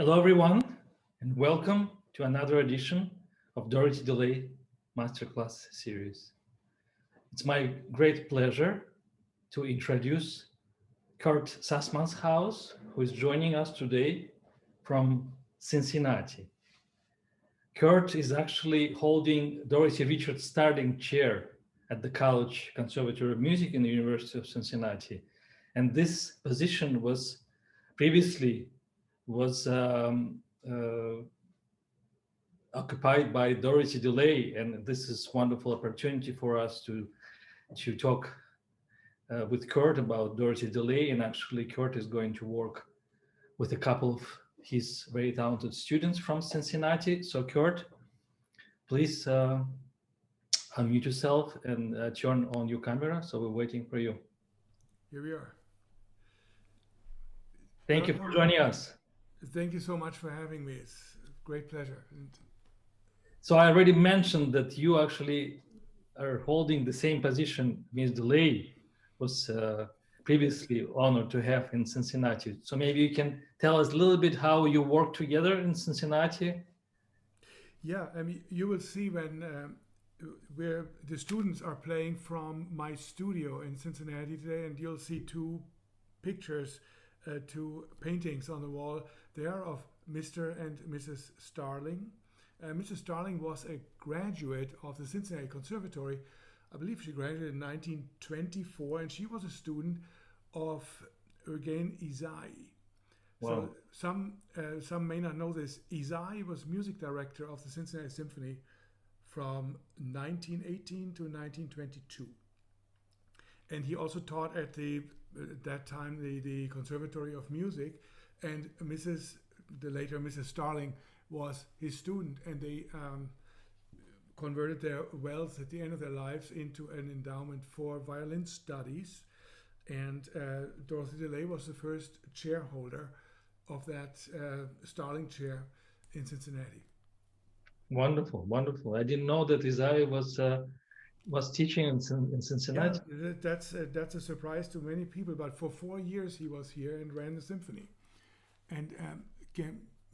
Hello, everyone, and welcome to another edition of Dorothy DeLay Masterclass Series. It's my great pleasure to introduce Kurt Sassmannshaus, who is joining us today from Cincinnati. Kurt is actually holding Dorothy Richards Starling Chair at the College Conservatory of Music in the University of Cincinnati. And this position was previously occupied by Dorothy DeLay, and this is a wonderful opportunity for us to talk with Kurt about Dorothy DeLay. And actually, Kurt is going to work with a couple of his very talented students from Cincinnati. So, Kurt, please unmute yourself and turn on your camera. So we're waiting for you. Here we are. Thank you for joining us. Thank you so much for having me. It's a great pleasure. So I already mentioned that you actually are holding the same position Ms. DeLay was previously honored to have in Cincinnati. So maybe you can tell us a little bit how you work together in Cincinnati. Yeah, I mean, you will see when where the students are playing from my studio in Cincinnati today, and you'll see two pictures, two paintings on the wall. They are of Mr. and Mrs. Starling. Mrs. Starling was a graduate of the Cincinnati Conservatory. I believe she graduated in 1924, and she was a student of Eugen Isai. Wow. So some may not know this. Isai was music director of the Cincinnati Symphony from 1918 to 1922, and he also taught at that time the Conservatory of Music. And the later Mrs. Starling was his student, and they converted their wealth at the end of their lives into an endowment for violin studies. And Dorothy DeLay was the first chairholder of that Starling chair in Cincinnati. Wonderful, wonderful. I didn't know that Isai was teaching in Cincinnati. Yeah, that's a surprise to many people. But for 4 years he was here and ran the symphony, and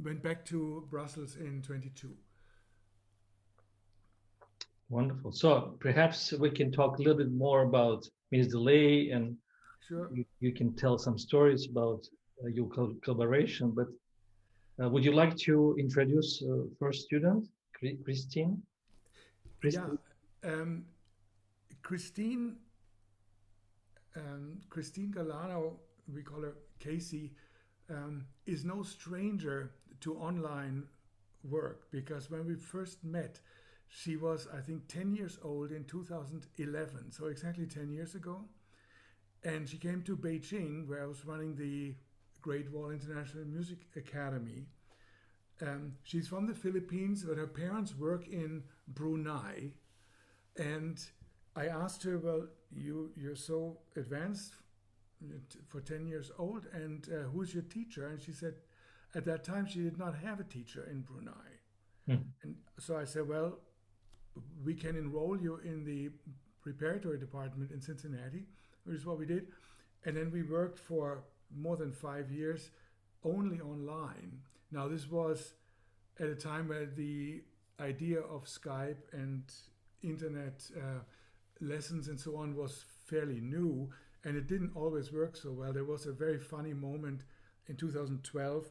went back to Brussels in 22. Wonderful. So perhaps we can talk a little bit more about Ms. DeLay, and sure, you can tell some stories about your collaboration. But would you like to introduce first student, Christine? Yeah, Christine Galano, we call her Casey, is no stranger to online work, because when we first met, she was, I think, 10 years old in 2011, so exactly 10 years ago. And she came to Beijing, where I was running the Great Wall International Music Academy. She's from the Philippines, but her parents work in Brunei. And I asked her, well, you're so advanced for 10 years old, and who's your teacher? And she said, at that time, she did not have a teacher in Brunei. And so I said, well, we can enroll you in the preparatory department in Cincinnati, which is what we did. And then we worked for more than 5 years only online. Now, this was at a time where the idea of Skype and internet lessons and so on was fairly new, and it didn't always work so well. There was a very funny moment in 2012.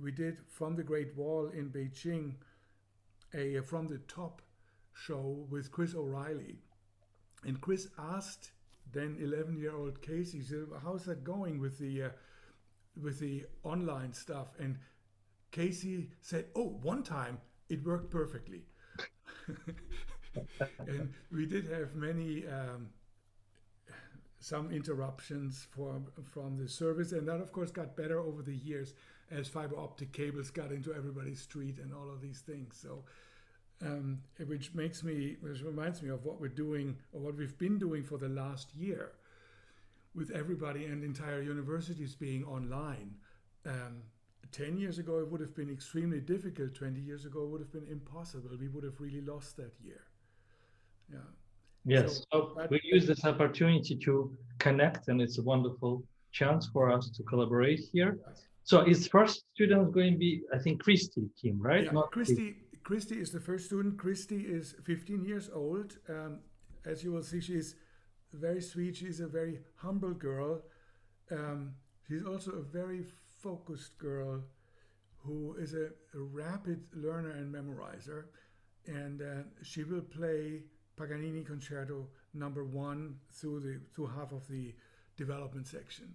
We did From the Great Wall in Beijing a From the Top show with Chris O'Reilly. And Chris asked then 11-year-old Casey, he said, how's that going with the online stuff? And Casey said, oh, one time it worked perfectly. And we did have many some interruptions from the service, and that of course got better over the years as fiber optic cables got into everybody's street and all of these things. So which reminds me of what we're doing, or what we've been doing for the last year, with everybody and entire universities being online. 10 years ago it would have been extremely difficult. 20 years ago it would have been impossible. We would have really lost that year. Yeah. Yes, so we use this opportunity to connect, and it's a wonderful chance for us to collaborate here. So his first student is going to be, I think, Christy Kim, right? Yeah, Not Christy is the first student. Christy is 15 years old. As you will see, she's very sweet. She's a very humble girl. She's also a very focused girl who is a rapid learner and memorizer. And she will play Paganini Concerto number 1 through half of the development section.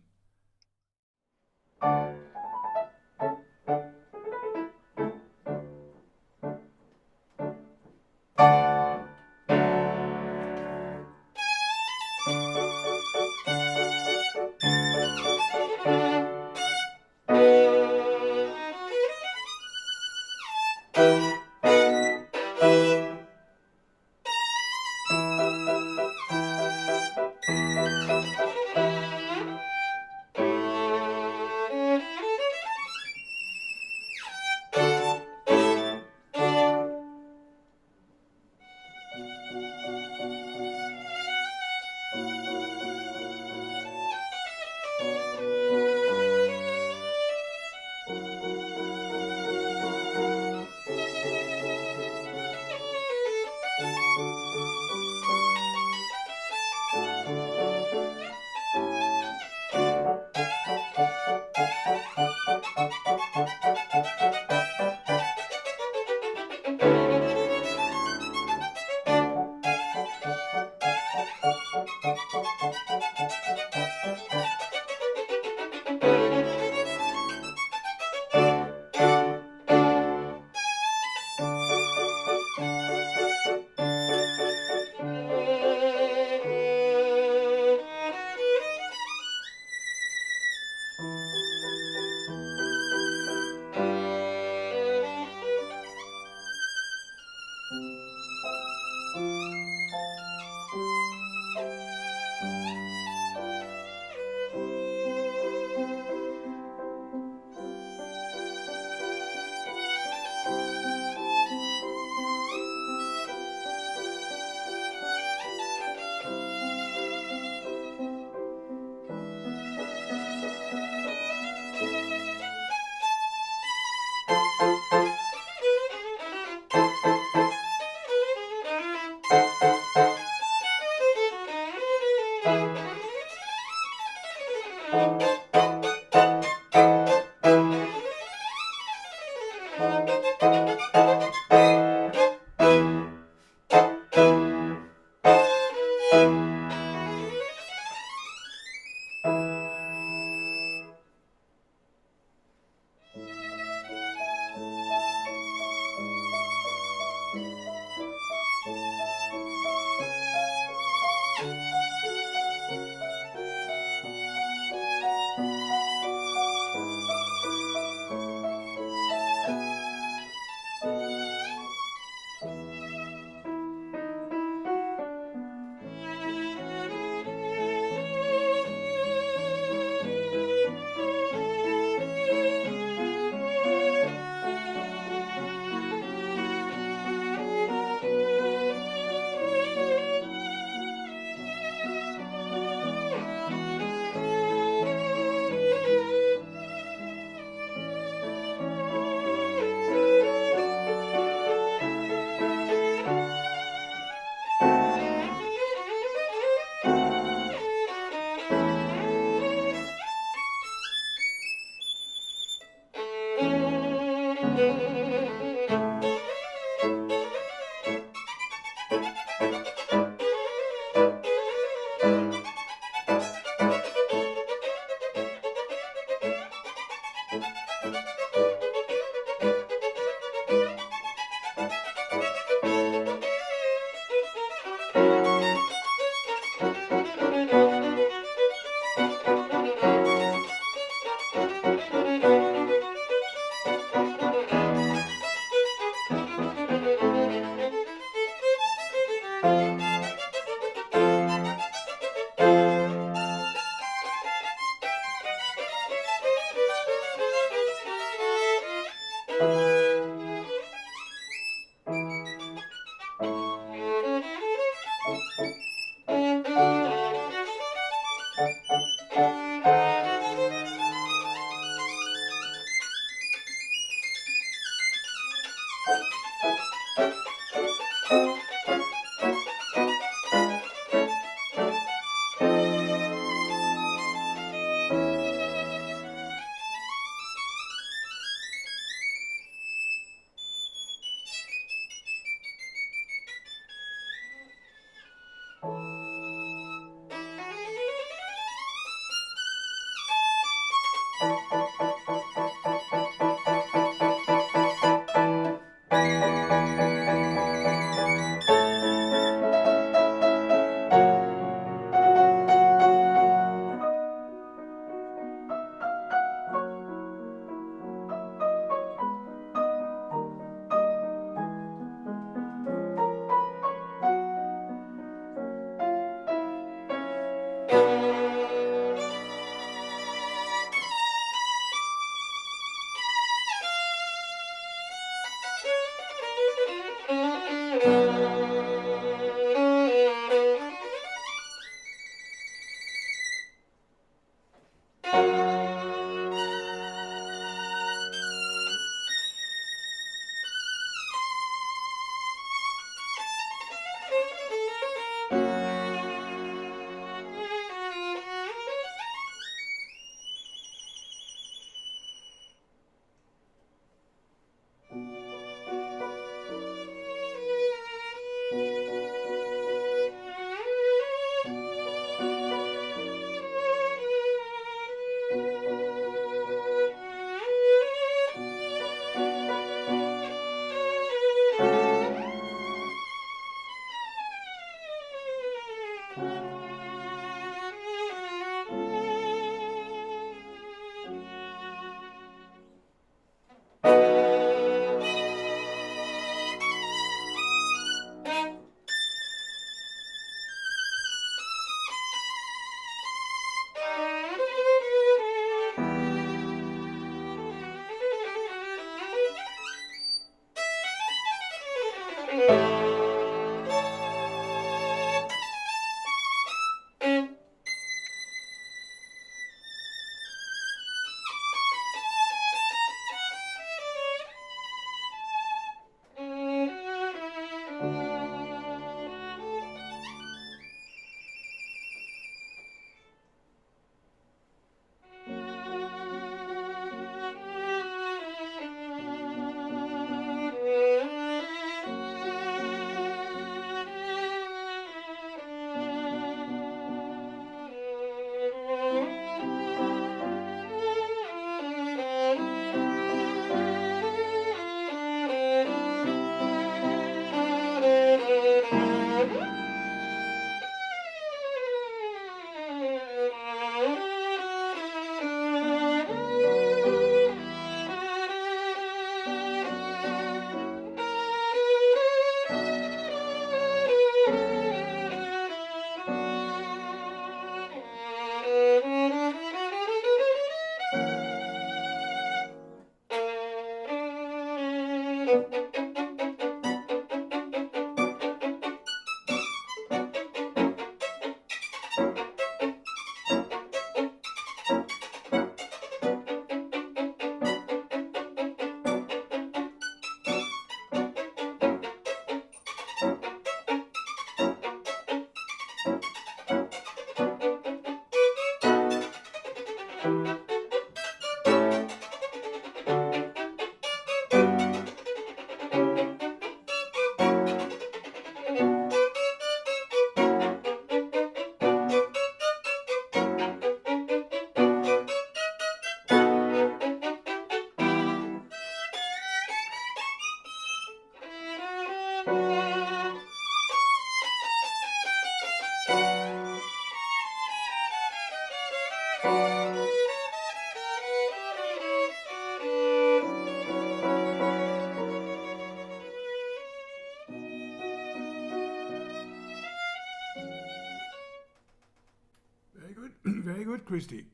Very good, Christy.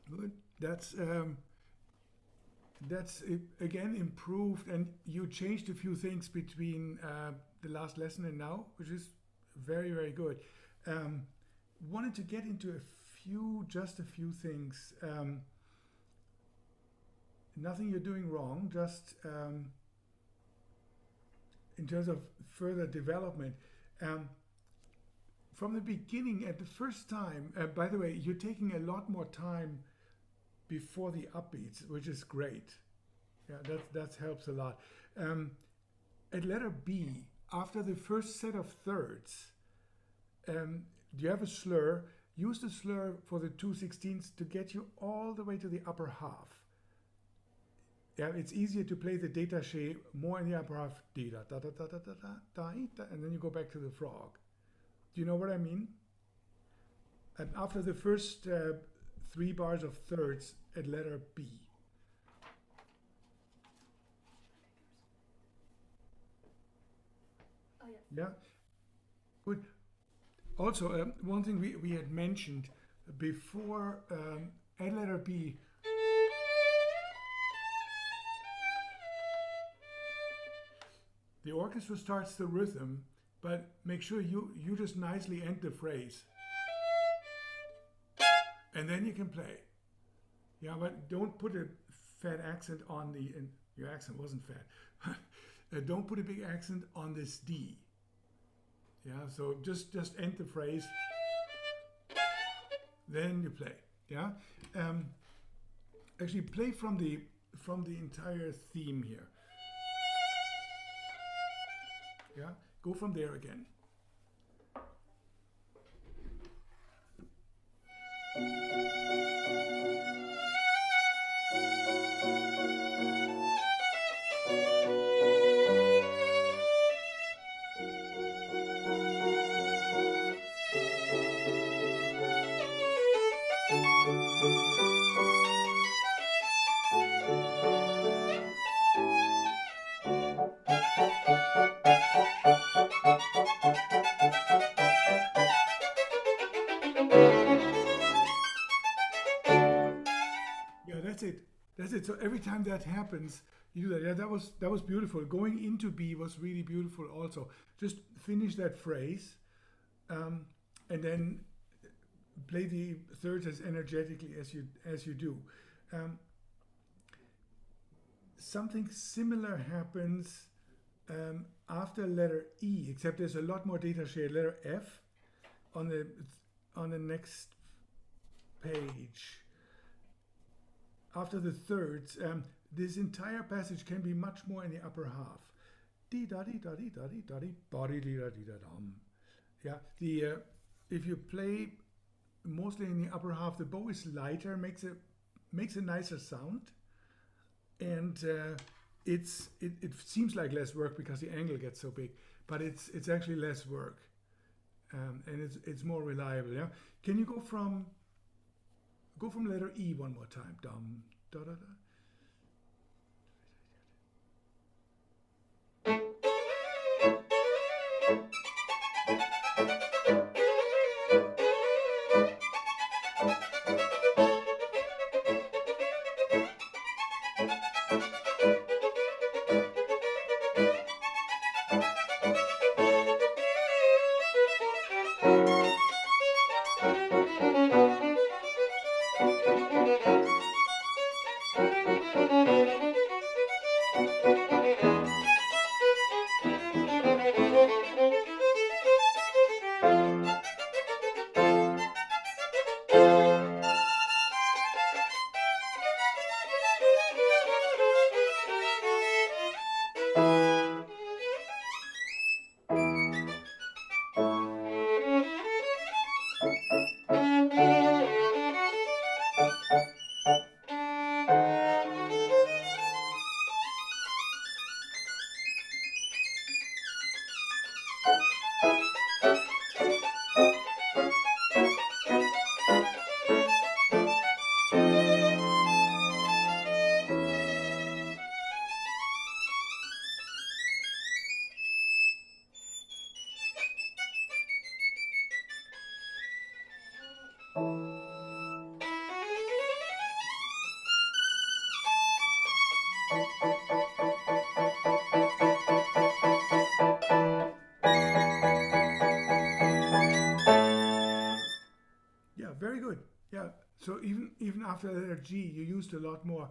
Good. That's again improved, and you changed a few things between the last lesson and now, which is very, very good. Wanted to get into just a few things. Nothing you're doing wrong, just in terms of further development. From the beginning, at the first time, by the way, you're taking a lot more time before the upbeats, which is great. Yeah, that helps a lot. At letter B, after the first set of thirds, you have a slur. Use the slur for the 2/16ths to get you all the way to the upper half. Yeah, it's easier to play the détaché more in the upper half, da da da da da da da da, and then you go back to the frog. Do you know what I mean? And after the first 3 bars of thirds at letter B. Oh, yeah. Yeah, good. Also, one thing we had mentioned before, at letter B, the orchestra starts the rhythm, but make sure you just nicely end the phrase. And then you can play. Yeah, but don't put a fat accent on the, and your accent wasn't fat. Don't put a big accent on this D. Yeah, so just end the phrase, then you play. Yeah, actually play from the entire theme here. Yeah, go from there again. That's it. So every time that happens, you do that. Yeah, that was beautiful. Going into B was really beautiful also. Just finish that phrase, and then play the thirds as energetically as you do. Something similar happens after letter E, except there's a lot more détaché at letter F on the next page. After the thirds, this entire passage can be much more in the upper half. Dee da dee da dee da dee da dee ba dee dee da dee da dum. Yeah, if you play mostly in the upper half, the bow is lighter, makes a nicer sound, and it seems like less work because the angle gets so big, but it's actually less work, and it's more reliable. Yeah, can you go from letter E one more time. Dum, da, da, da. Very good. Yeah. So even after letter G, you used a lot more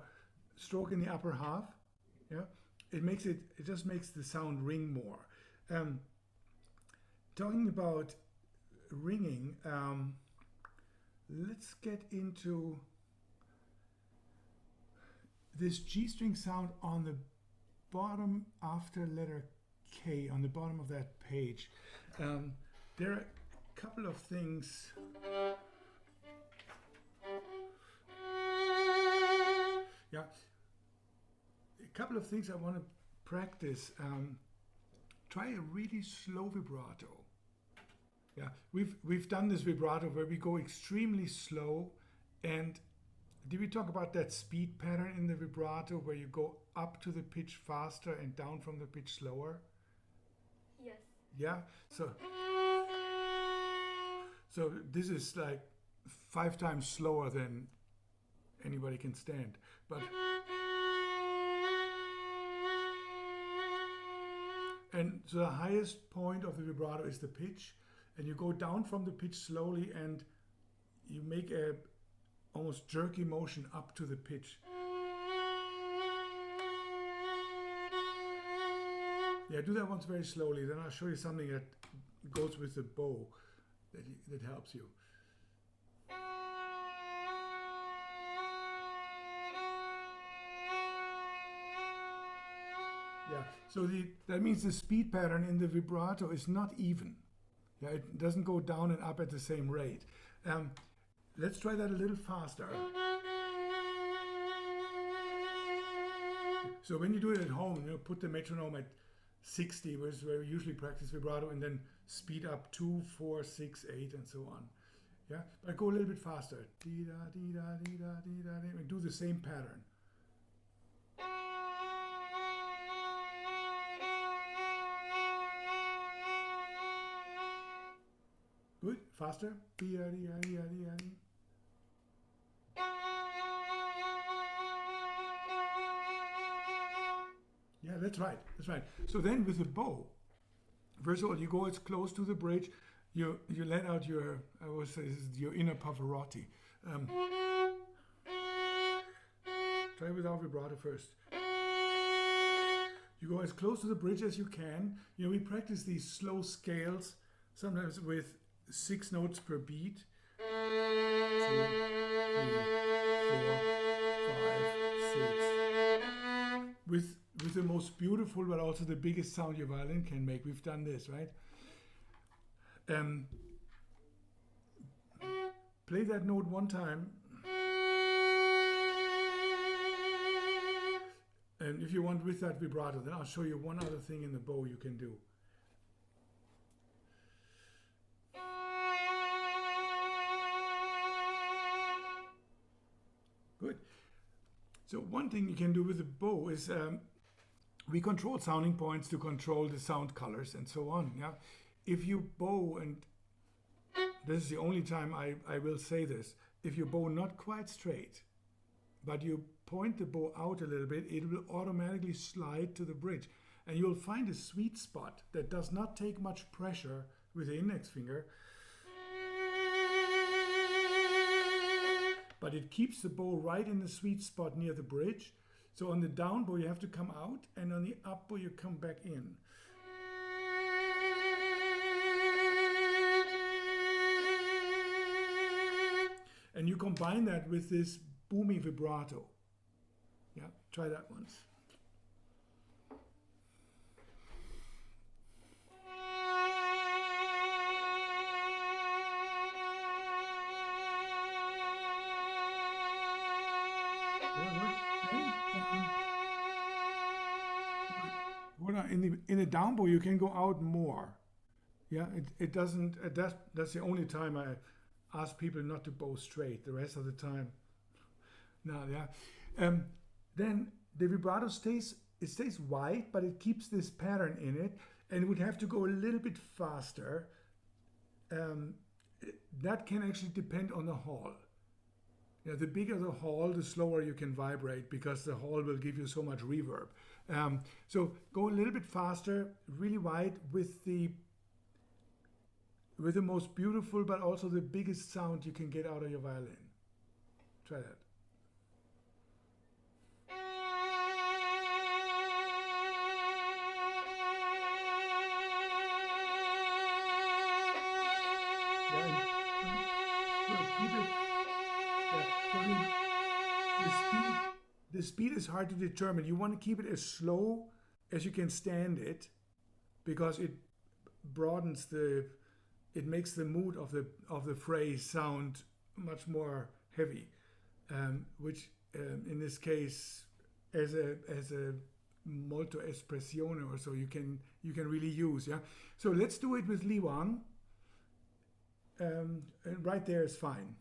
stroke in the upper half. Yeah. it just makes the sound ring more. Talking about ringing, let's get into this G string sound on the bottom after letter K, on the bottom of that page. There are a couple of things. Yeah, a couple of things I want to practice. Try a really slow vibrato. Yeah, we've done this vibrato where we go extremely slow. And did we talk about that speed pattern in the vibrato where you go up to the pitch faster and down from the pitch slower? Yes. Yeah, so this is like 5 times slower than anybody can stand. But and so the highest point of the vibrato is the pitch, and you go down from the pitch slowly and you make a almost jerky motion up to the pitch. Yeah, do that once very slowly, then I'll show you something that goes with the bow that helps you. Yeah, so that means the speed pattern in the vibrato is not even. Yeah, it doesn't go down and up at the same rate. Let's try that a little faster. So when you do it at home, put the metronome at 60, which is where we usually practice vibrato, and then speed up 2, 4, 6, 8, and so on. Yeah, but go a little bit faster. Dee da dee da dee da dee da dee, and do the same pattern. Good, faster. Dee da dee da dee da dee da dee. Yeah, that's right. That's right. So then with the bow, first of all, you go as close to the bridge. You let out your, I always say this is your inner Pavarotti. Try without vibrato first. You go as close to the bridge as you can. We practice these slow scales, sometimes with 6 notes per beat. 2, 3, 4, 5, 6. With the most beautiful, but also the biggest sound your violin can make. We've done this, right? Play that note one time. And if you want with that vibrato, then I'll show you one other thing in the bow you can do. Good. So one thing you can do with the bow is we control sounding points to control the sound colors and so on. Yeah, if you bow, and this is the only time I will say this, if you bow not quite straight, but you point the bow out a little bit, it will automatically slide to the bridge, and you'll find a sweet spot that does not take much pressure with the index finger, but it keeps the bow right in the sweet spot near the bridge. So on the down bow you have to come out, and on the up bow you come back in. And you combine that with this booming vibrato. Yeah, try that once. In the down bow you can go out more. Yeah, it doesn't. That's the only time I ask people not to bow straight. The rest of the time, no. Yeah. Then the vibrato stays wide, but it keeps this pattern in it, and it would have to go a little bit faster. That can actually depend on the hall. Yeah, the bigger the hall, the slower you can vibrate, because the hall will give you so much reverb. So go a little bit faster, really wide, with the most beautiful but also the biggest sound you can get out of your violin. Try that. the speed is hard to determine. You want to keep it as slow as you can stand it, because it broadens it makes the mood of the phrase sound much more heavy, which in this case, as a molto espressione or so, you can really use. Yeah. So let's do it with Li Wang. And right there is fine.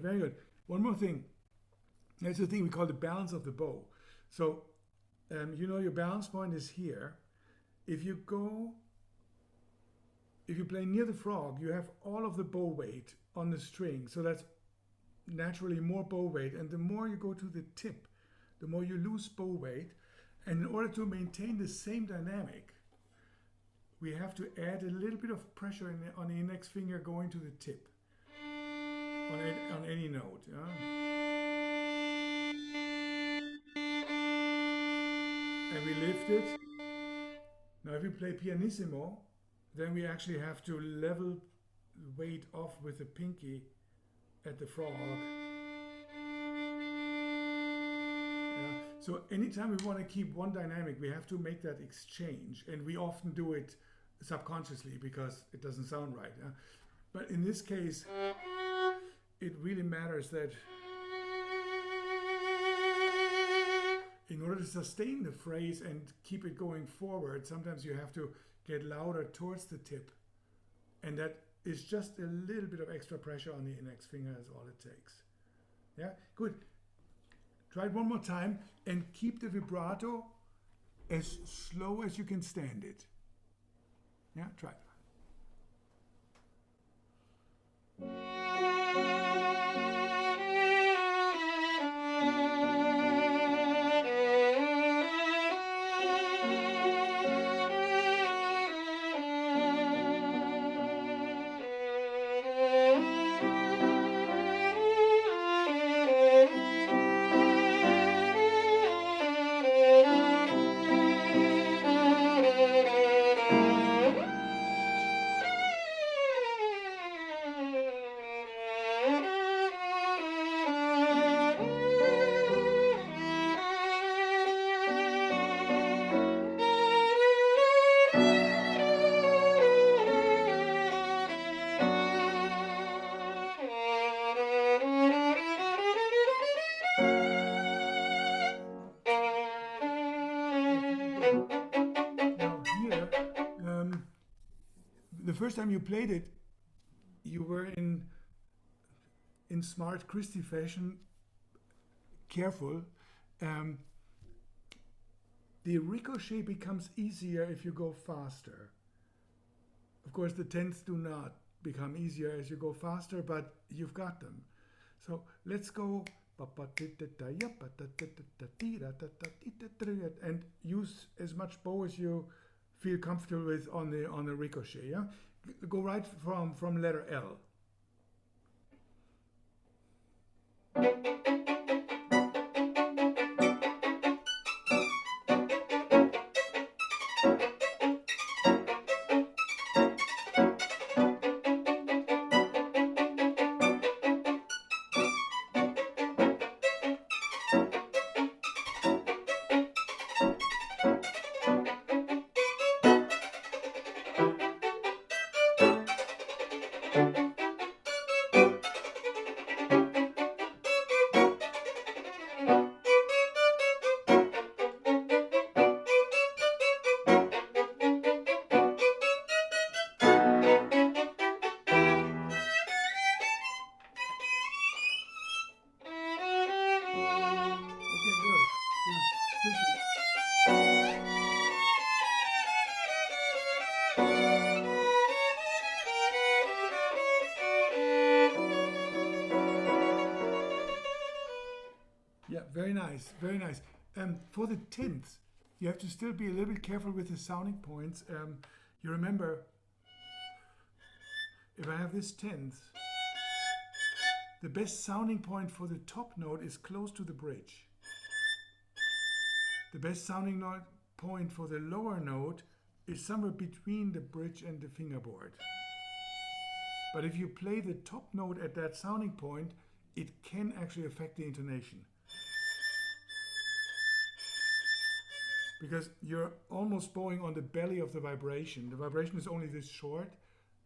Very good. One more thing. That's the thing we call the balance of the bow. So, your balance point is here. If you play near the frog, you have all of the bow weight on the string. So that's naturally more bow weight. And the more you go to the tip, the more you lose bow weight. And in order to maintain the same dynamic, we have to add a little bit of pressure on the index finger going to the tip. On any note. Yeah? And we lift it. Now if you play pianissimo, then we actually have to level the weight off with the pinky at the frog. Yeah. So anytime we want to keep one dynamic, we have to make that exchange. And we often do it subconsciously because it doesn't sound right. Yeah? But in this case, it really matters that in order to sustain the phrase and keep it going forward, sometimes you have to get louder towards the tip. And that is just a little bit of extra pressure on the index finger is all it takes. Yeah, good. Try it one more time and keep the vibrato as slow as you can stand it. Yeah, try it. The first time you played it, you were in smart Christy fashion, careful. The ricochet becomes easier if you go faster. Of course, the tenths do not become easier as you go faster, but you've got them. So let's go and use as much bow as you feel comfortable with on the ricochet. Yeah, go right from letter L. very nice, very nice. For the tenth, you have to still be a little bit careful with the sounding points. You remember, if I have this tenth, the best sounding point for the top note is close to the bridge. The best sounding point for the lower note is somewhere between the bridge and the fingerboard. But if you play the top note at that sounding point, it can actually affect the intonation. Because you're almost bowing on the belly of the vibration. The vibration is only this short,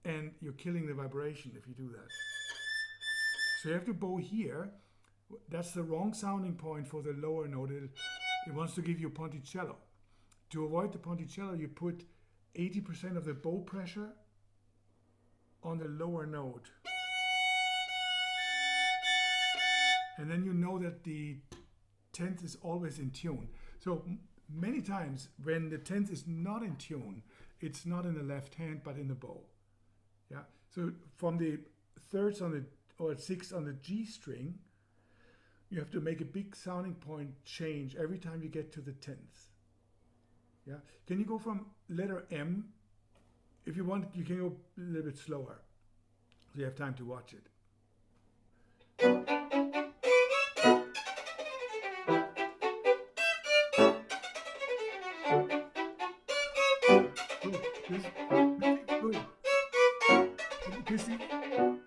and you're killing the vibration if you do that. So you have to bow here. That's the wrong sounding point for the lower note. It wants to give you ponticello. To avoid the ponticello, you put 80% of the bow pressure on the lower note. And then you know that the 10th is always in tune. So many times when the 10th is not in tune, it's not in the left hand, but in the bow. Yeah. So from the thirds on the, or sixth on the G string, you have to make a big sounding point change every time you get to the 10th. Yeah. Can you go from letter M? If you want, you can go a little bit slower, so you have time to watch it.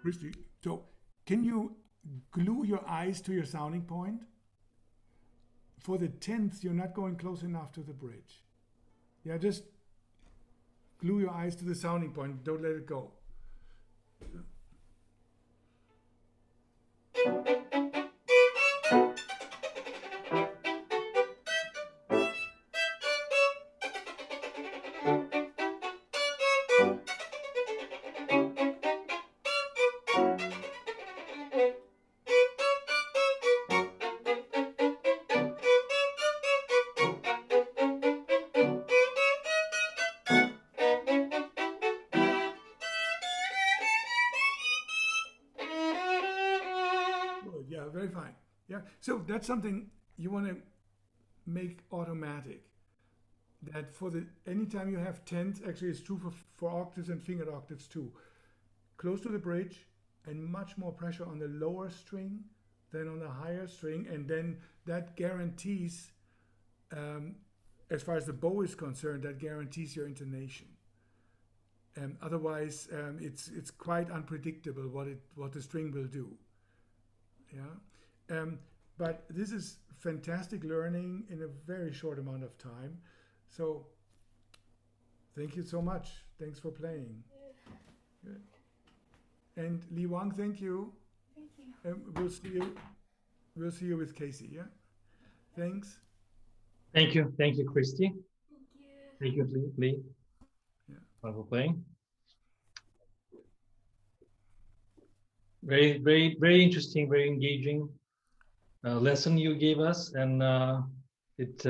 Christy, so can you glue your eyes to your sounding point? For the 10th, you're not going close enough to the bridge. Yeah, just glue your eyes to the sounding point. Don't let it go. Yeah, very fine. Yeah, so that's something you want to make automatic. That for the anytime you have 10th, actually it's true for octaves and fingered octaves too. Close to the bridge and much more pressure on the lower string than on the higher string, and then that guarantees, as far as the bow is concerned, that guarantees your intonation. Otherwise, it's quite unpredictable what the string will do. Yeah, but this is fantastic learning in a very short amount of time. So, thank you so much. Thanks for playing. Yeah. Good. And Li Wang, thank you. Thank you. We'll see you. We'll see you with Casey. Yeah. Thanks. Thank you, Christy. Thank you. Thank you, Lee. Yeah. For playing. Very, very, very interesting, very engaging lesson you gave us, and it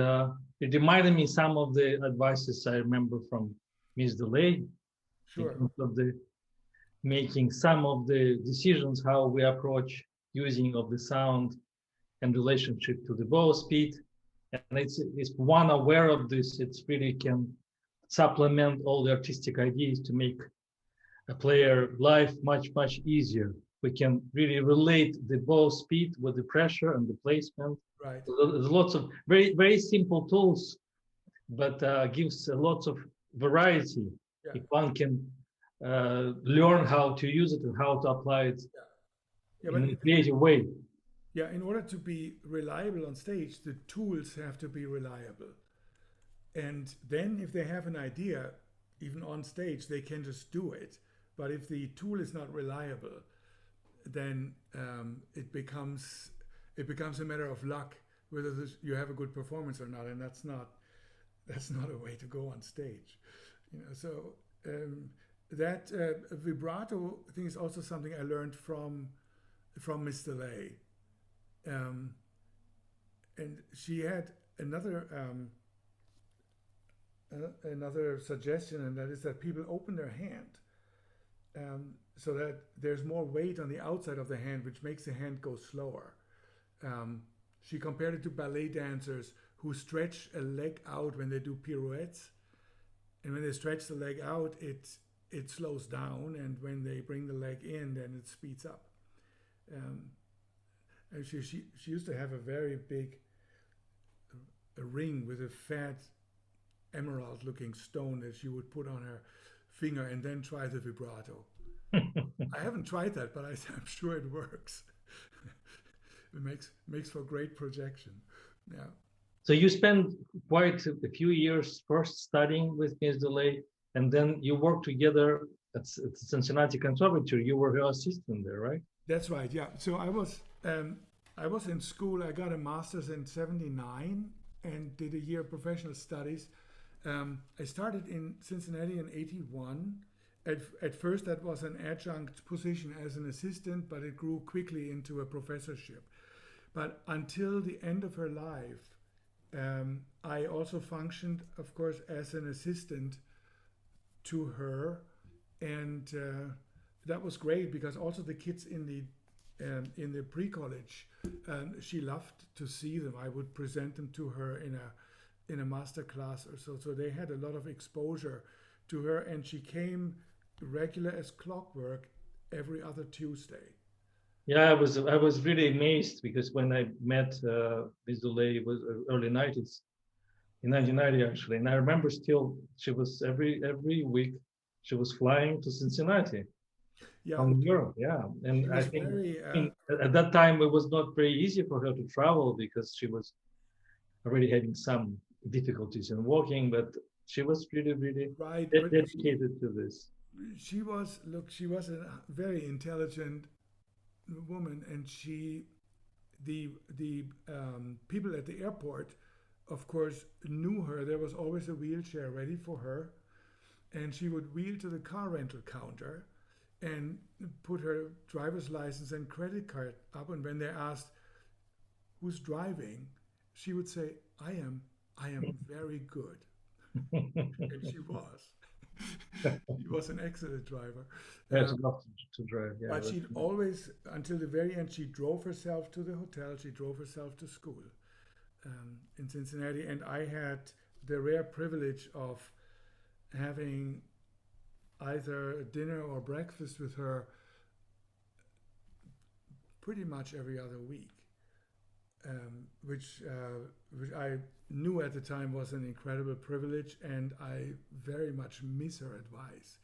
reminded me some of the advices I remember from Ms. DeLay. Sure. In terms of the making some of the decisions how we approach using of the sound and relationship to the bow speed, and it's one aware of this, it's really can supplement all the artistic ideas to make a player life much easier. We can really relate the bow speed with the pressure and the placement. Right. There's lots of very simple tools, but gives lots of variety. Yeah. If one can learn how to use it and how to apply it in a creative way. Yeah, in order to be reliable on stage, the tools have to be reliable. And then if they have an idea, even on stage, they can just do it. But if the tool is not reliable, then it becomes a matter of luck whether you have a good performance or not, and that's not a way to go on stage. So that vibrato thing is also something I learned from Miss DeLay, and she had another suggestion, and that is that people open their hand. So that there's more weight on the outside of the hand, which makes the hand go slower. She compared it to ballet dancers who stretch a leg out when they do pirouettes, and when they stretch the leg out, it slows down, and when they bring the leg in, then it speeds up. And she used to have a very big a ring with a fat emerald-looking stone that she would put on her finger and then try the vibrato. I haven't tried that, but I'm sure it works. It makes for great projection. Yeah. So you spent quite a few years first studying with Ms. DeLay, and then you worked together at Cincinnati Conservatory. You were her assistant there, right? That's right. Yeah. So I was in school. I got a master's in '79 and did a year of professional studies. I started in Cincinnati in '81. At first, that was an adjunct position as an assistant, but it grew quickly into a professorship. But until the end of her life, I also functioned, of course, as an assistant to her, and that was great because also the kids in the pre-college, she loved to see them. I would present them to her in a master class or so. So they had a lot of exposure to her, and she came regular as clockwork every other Tuesday. Yeah, I was really amazed because when I met Ms. DeLay, it was early 90s, in 1990 actually, and I remember still she was every week she was flying to Cincinnati from Europe. Yeah, and I think at that time it was not very easy for her to travel because she was already having some difficulties in walking, but she was really dedicated to this. She was a very intelligent woman, and the people at the airport, of course, knew her. There was always a wheelchair ready for her, and she would wheel to the car rental counter and put her driver's license and credit card up, and when they asked who's driving, she would say, I am very good. And she was. She was an excellent driver. Yes, enough to drive. Yeah, but she'd always, until the very end, she drove herself to the hotel. She drove herself to school in Cincinnati. And I had the rare privilege of having either dinner or breakfast with her pretty much every other week, which I knew at the time was an incredible privilege, and I very much miss her advice.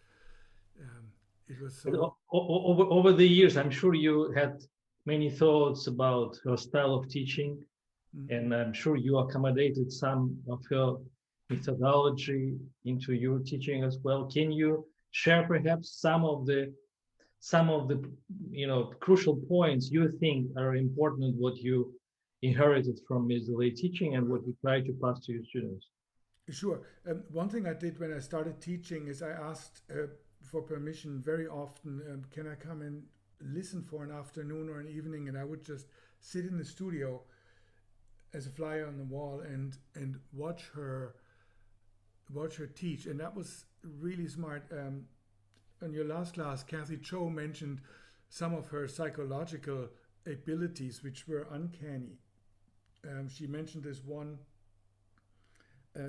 It was so... over the years, I'm sure you had many thoughts about her style of teaching, and I'm sure you accommodated some of her methodology into your teaching as well. Can you share perhaps some of the crucial points you think are important, what you inherited from Ms. DeLay teaching and what you try to pass to your students? Sure. One thing I did when I started teaching is I asked for permission very often, can I come and listen for an afternoon or an evening? And I would just sit in the studio as a fly on the wall and watch her teach. And that was really smart. In your last class, Kathy Cho mentioned some of her psychological abilities, which were uncanny. She mentioned this one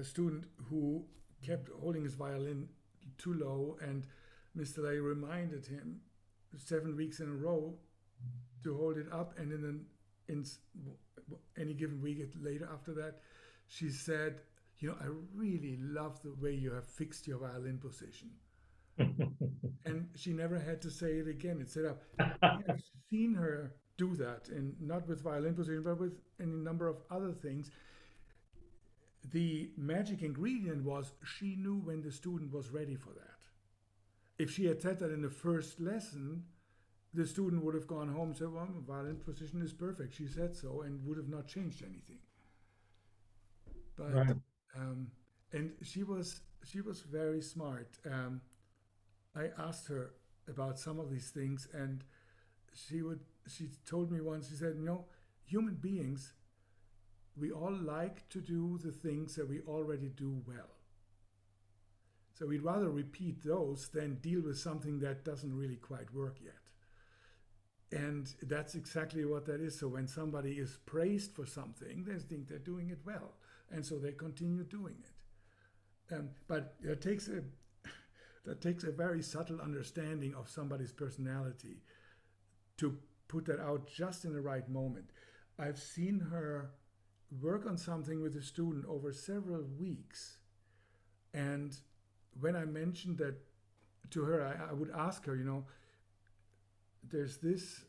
student who kept holding his violin too low, and Mr. Lay reminded him 7 weeks in a row to hold it up, and in any given week later after that, she said, I really love the way you have fixed your violin position. And she never had to say it again. It set up. I've seen her do that, and not with violin position, but with any number of other things. The magic ingredient was she knew when the student was ready for that. If she had said that in the first lesson, the student would have gone home and said, well, my violin position is perfect. She said so, and would have not changed anything. But right. And she was very smart. I asked her about some of these things, and she told me once, she said, human beings, we all like to do the things that we already do well. So we'd rather repeat those than deal with something that doesn't really quite work yet. And that's exactly what that is. So when somebody is praised for something, they think they're doing it well, and so they continue doing it. But it takes a very subtle understanding of somebody's personality to put that out just in the right moment. I've seen her work on something with a student over several weeks, and when I mentioned that to her, I would ask her, there's this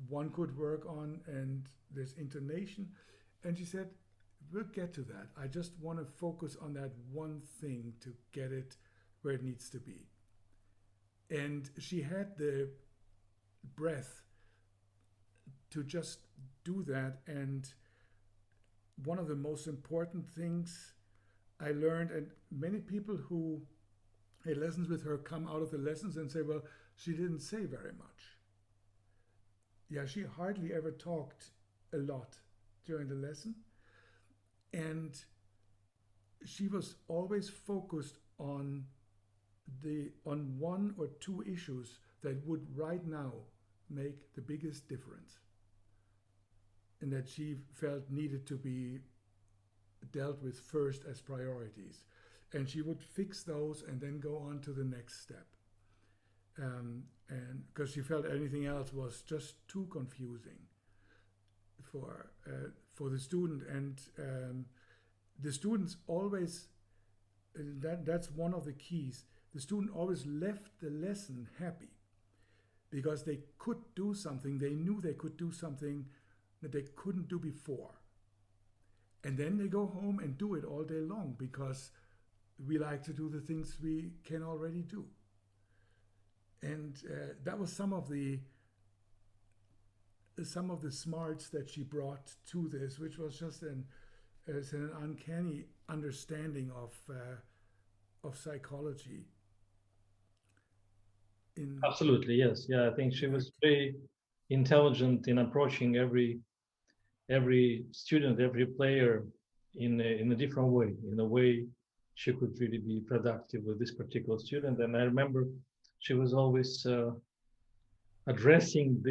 one could work on, and there's intonation, and she said, we'll get to that. I just want to focus on that one thing to get it where it needs to be. And she had the breath to just do that. And one of the most important things I learned, and many people who had lessons with her come out of the lessons and say, well, she didn't say very much. Yeah, she hardly ever talked a lot during the lesson. And she was always focused on one or two issues that would right now make the biggest difference, and that she felt needed to be dealt with first as priorities. And she would fix those and then go on to the next step. And because she felt anything else was just too confusing for the student. And the students always, that's one of the keys, the student always left the lesson happy because they could do something, they knew they could do something that they couldn't do before. And then they go home and do it all day long because we like to do the things we can already do. And that was some of the smarts that she brought to this, which was just an uncanny understanding of psychology. Absolutely, yes. Yeah, I think she was very intelligent in approaching every student, every player in a different way, in a way she could really be productive with this particular student. And I remember she was always addressing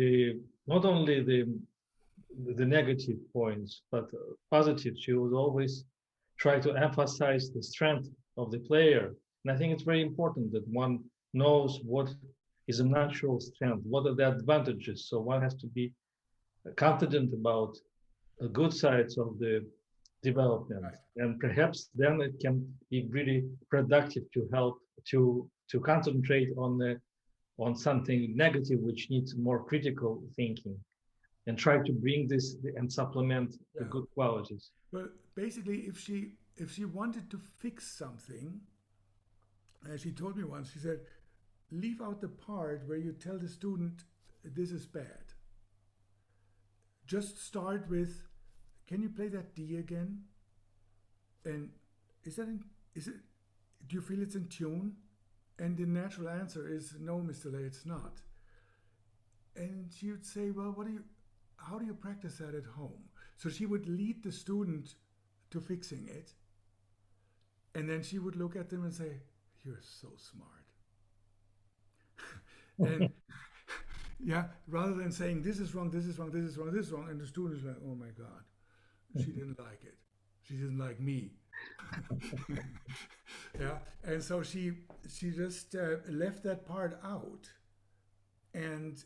not only the negative points, but positive. She would always try to emphasize the strength of the player. And I think it's very important that one knows what is a natural strength, what are the advantages. So one has to be confident about the good sides of the development. Right. And perhaps then it can be really productive to help to concentrate on something negative which needs more critical thinking, and try to bring this and supplement the good qualities. Well, basically, if she wanted to fix something, as she told me once, she said, leave out the part where you tell the student this is bad. Just start with, can you play that D again? And do you feel it's in tune? And the natural answer is, no, Mr. Lay, it's not. And she would say, well, how do you practice that at home? So she would lead the student to fixing it. And then she would look at them and say, you're so smart. And yeah, rather than saying, this is wrong, this is wrong, this is wrong, this is wrong. And the student is like, oh my God, she didn't like it. She didn't like me. Yeah, and so she just left that part out and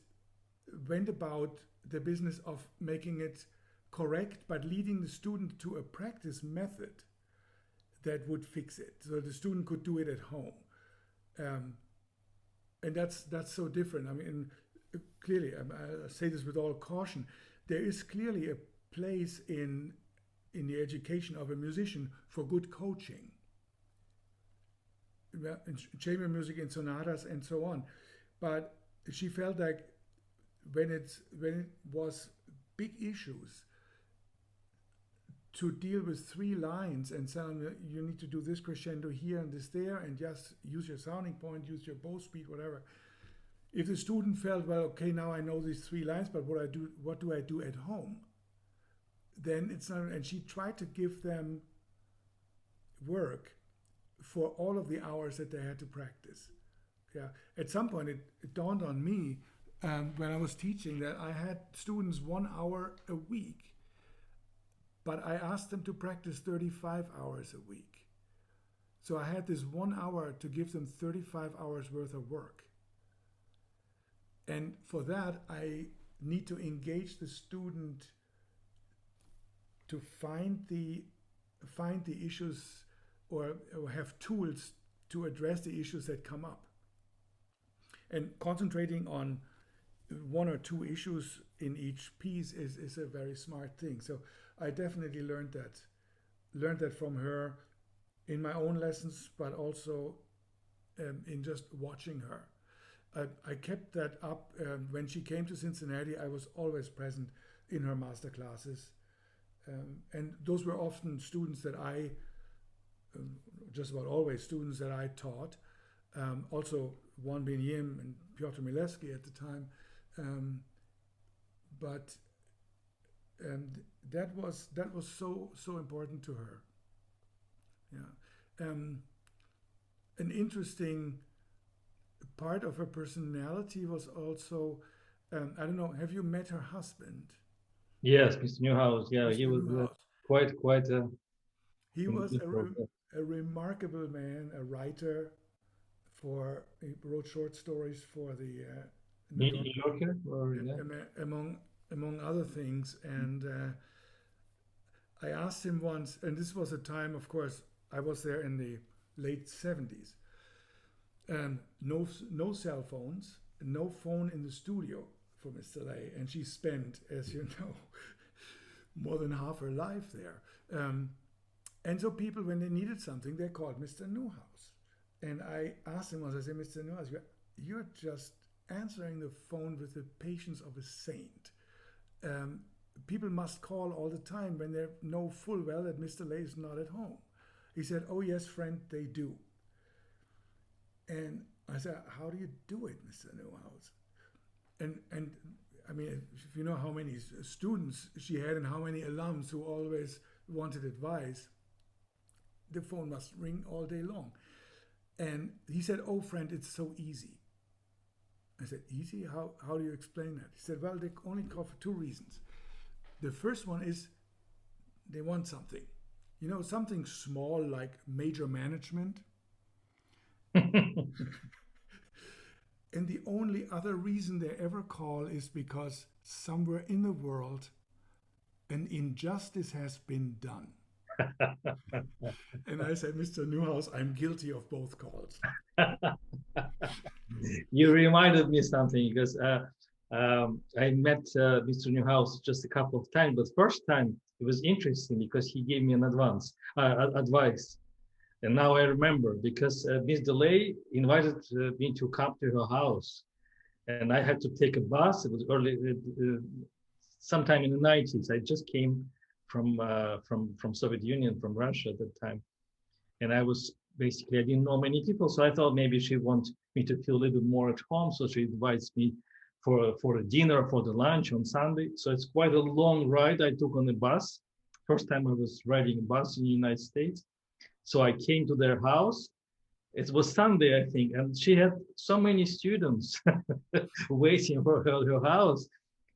went about the business of making it correct, but leading the student to a practice method that would fix it, so the student could do it at home. And that's so different. I mean, clearly, I say this with all caution, there is clearly a place in the education of a musician for good coaching. In chamber music, in sonatas, and so on. But she felt like when it was big issues, to deal with 3 lines and tell them you need to do this crescendo here and this there, and just use your sounding point, use your bow speed, whatever. If the student felt, well, okay, now I know these 3 lines, but what do I do at home? Then it's not. And she tried to give them work for all of the hours that they had to practice. Yeah. At some point, it dawned on me when I was teaching that I had students 1 hour a week, but I asked them to practice 35 hours a week. So I had this 1 hour to give them 35 hours worth of work. And for that, I need to engage the student to find the issues or have tools to address the issues that come up. And concentrating on 1 or 2 issues in each piece is a very smart thing. So I definitely learned that from her in my own lessons, but also in just watching her. I kept that up. When she came to Cincinnati, I was always present in her master classes. And those were often students that I, just about always students that I taught. Also Juan Benyim and Piotr Milewski at the time. But that was so important to her. Yeah. An interesting part of her personality was also, I don't know, have you met her husband? Yes, Mr. Newhouse. Yeah, Mr. he was Newhouse. quite a. He was a remarkable man, a writer. He wrote short stories for the New Yorker, or yeah. among other things. And I asked him once, and this was a time, of course, I was there in the late 70s. No cell phones, no phone in the studio for Miss DeLay, and she spent, as you know, more than half her life there. And so people, when they needed something, they called Mr. Newhouse. And I asked him once, I said, Mr. Newhouse, you're just answering the phone with the patience of a saint. People must call all the time when they know full well that Mr. DeLay is not at home. He said, oh yes, friend, they do. And I said, how do you do it, Mr. Newhouse? And I mean, if you know how many students she had and how many alums who always wanted advice, the phone must ring all day long. And he said, oh, friend, it's so easy. I said, easy? How do you explain that? He said, well, they only call for 2 reasons. The first one is they want something. You know, something small like major management. And the only other reason they ever call is because somewhere in the world an injustice has been done. And I said, Mr. Newhouse, I'm guilty of both calls. You reminded me something, because I met Mr. Newhouse just a couple of times, but first time it was interesting because he gave me an advice. And now I remember, because Miss DeLay invited me to come to her house, and I had to take a bus. It was early, sometime in the 90s. I just came from Soviet Union, from Russia at that time, and I was basically, I didn't know many people, so I thought maybe she wants me to feel a little bit more at home. So she invites me for a dinner, for the lunch on Sunday. So it's quite a long ride I took on the bus. First time I was riding a bus in the United States. So I came to their house. It was Sunday, I think, and she had so many students waiting for her house.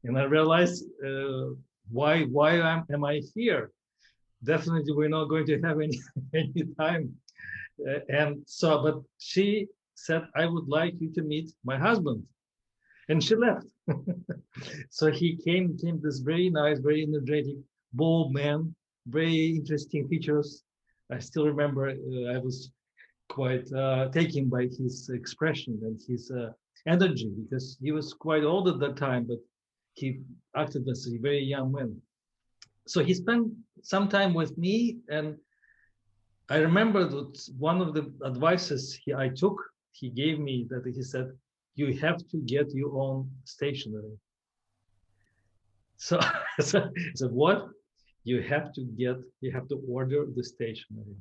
And I realized, why am I here? Definitely, we're not going to have any time. And so, but she said, I would like you to meet my husband. And she left. So he came this very nice, very energetic, bold man, very interesting features. I still remember I was quite taken by his expression and his energy, because he was quite old at that time, but he acted as a very young man. So he spent some time with me, and I remember that one of the advices I took, he gave me, that he said, you have to get your own stationery. So, so what? You have to order the stationery.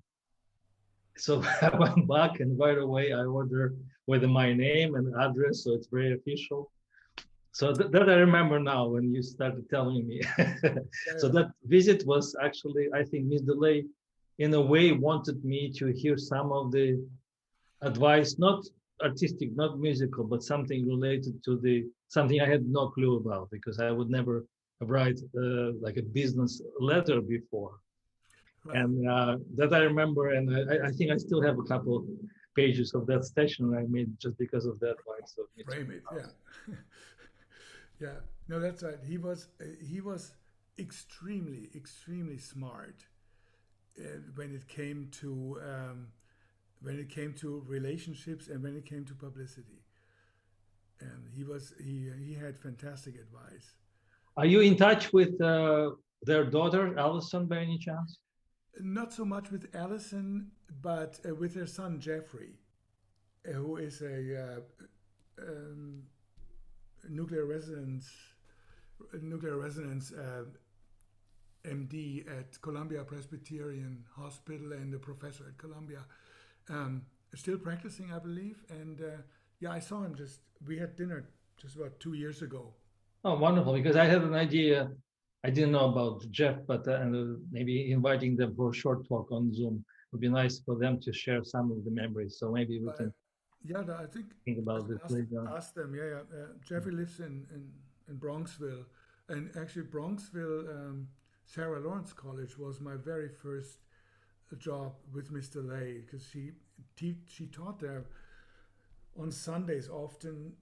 So I went back, and right away I ordered with my name and address, so it's very official. So that I remember now when you started telling me. So that visit was actually, I think Miss DeLay, in a way, wanted me to hear some of the advice, not artistic, not musical, but something related to the something I had no clue about because I would never write like a business letter before. Right. And that I remember, and I think I still have a couple pages of that station I made just because of that advice of Mr. Frame it, yeah. Yeah, no, that's right. He was extremely smart when it came to relationships and when it came to publicity. And he had fantastic advice. Are you in touch with their daughter, Allison, by any chance? Not so much with Allison, but with her son Jeffrey, who is a nuclear resonance MD at Columbia Presbyterian Hospital and a professor at Columbia. Still practicing, I believe. And yeah, I saw him we had dinner just about 2 years ago. Oh, wonderful! Because I had an idea. I didn't know about Jeff, but maybe inviting them for a short talk on Zoom would be nice for them to share some of the memories. So maybe we can. Yeah, I think About this later. Ask them. Yeah. Jeffrey lives in Bronxville, and actually Bronxville, Sarah Lawrence College was my very first job with Mr. Lay, because she taught there on Sundays often,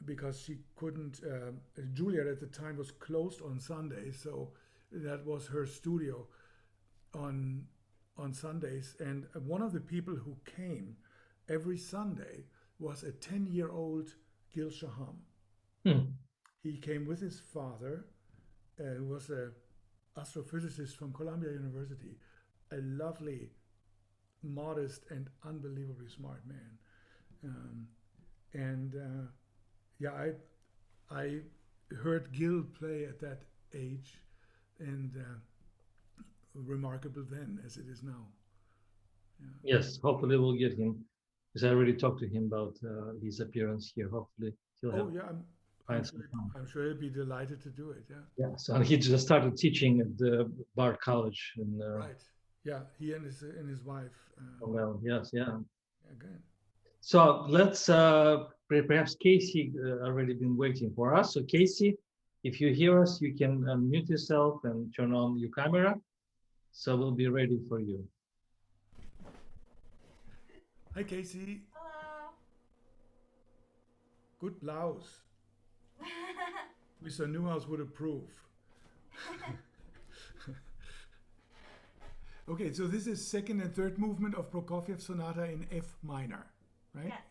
because she couldn't. Juliet at the time was closed on Sundays, so that was her studio on Sundays. And one of the people who came every Sunday was a 10-year-old Gil Shaham. He came with his father, who was an astrophysicist from Columbia University, a lovely, modest, and unbelievably smart man. Yeah, I heard Gil play at that age, and remarkable then as it is now. Yeah. Yes, hopefully we'll get him, because I already talked to him about his appearance here. Hopefully he'll have. Oh yeah, I'm sure he'll be delighted to do it. Yeah. Yeah. So he just started teaching at the Bard College. Right. Yeah. He and his wife. Well, yes. Yeah. Again. So let's perhaps Casey already been waiting for us. So Casey, if you hear us, you can unmute yourself and turn on your camera. So we'll be ready for you. Hi, Casey. Hello. Good blouse. Mr. Newhouse would approve. Okay, so this is second and third movement of Prokofiev sonata in F minor, right? Yes.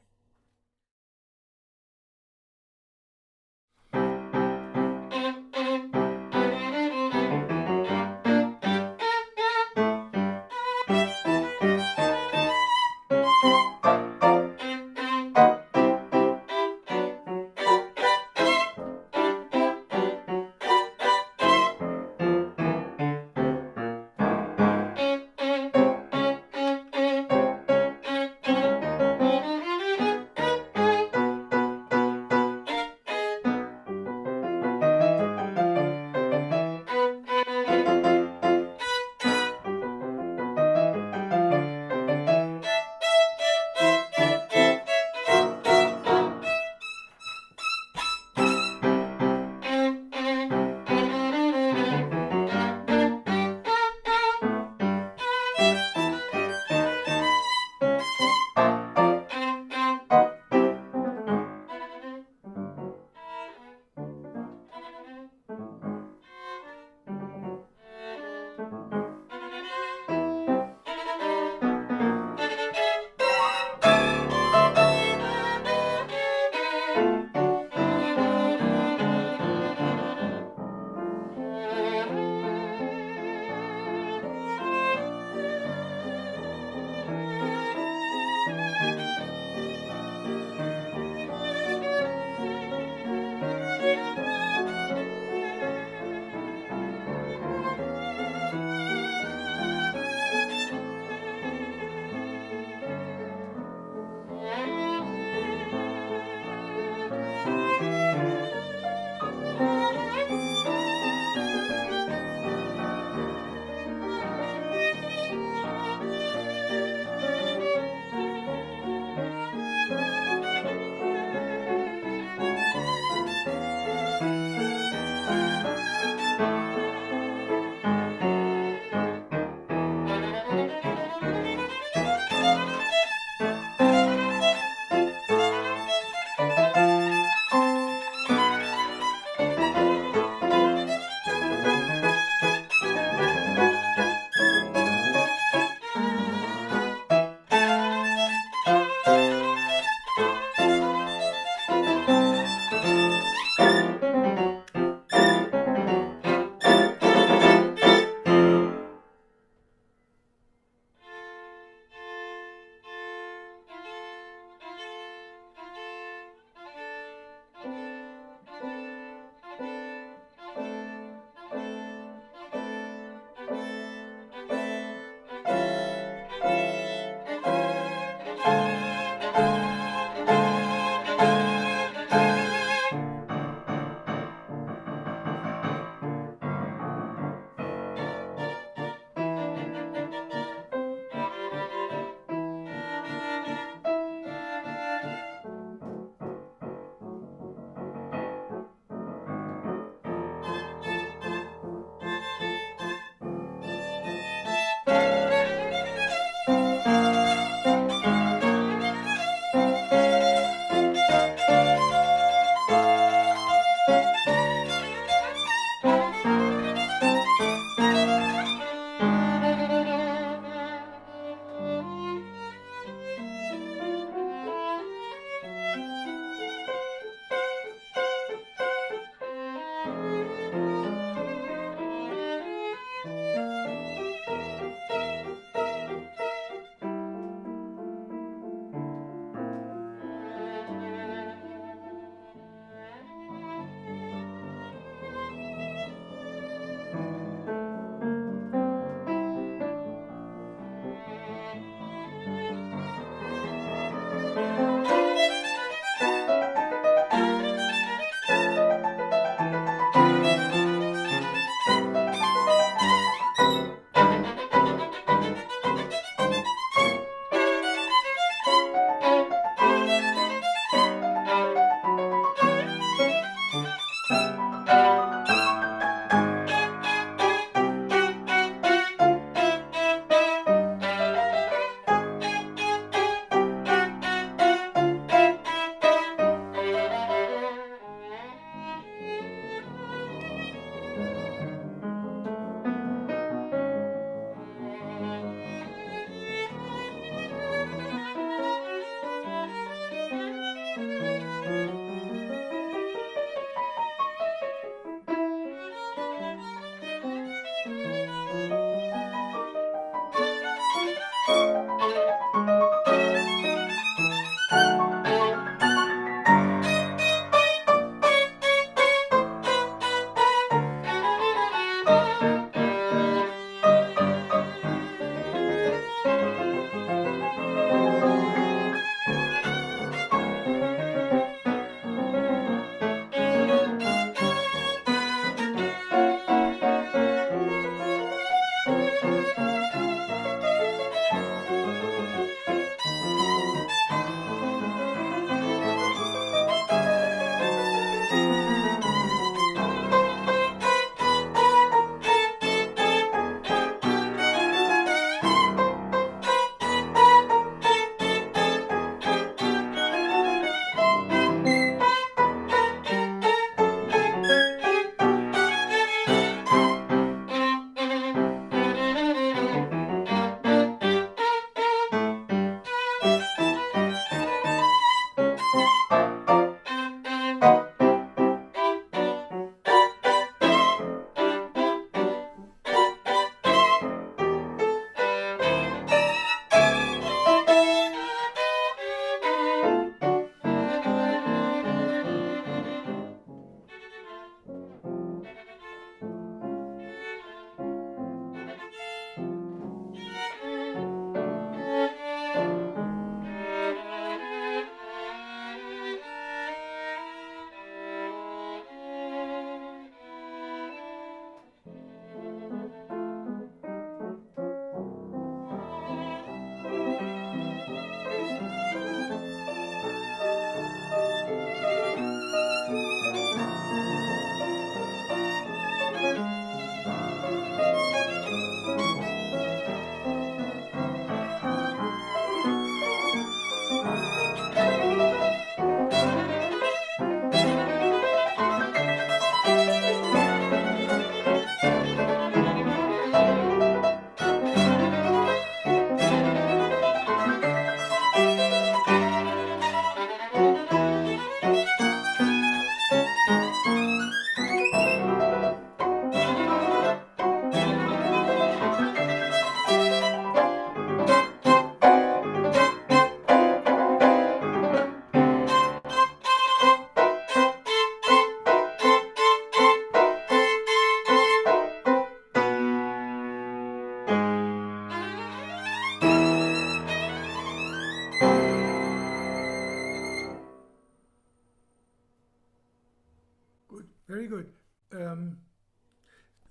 very good.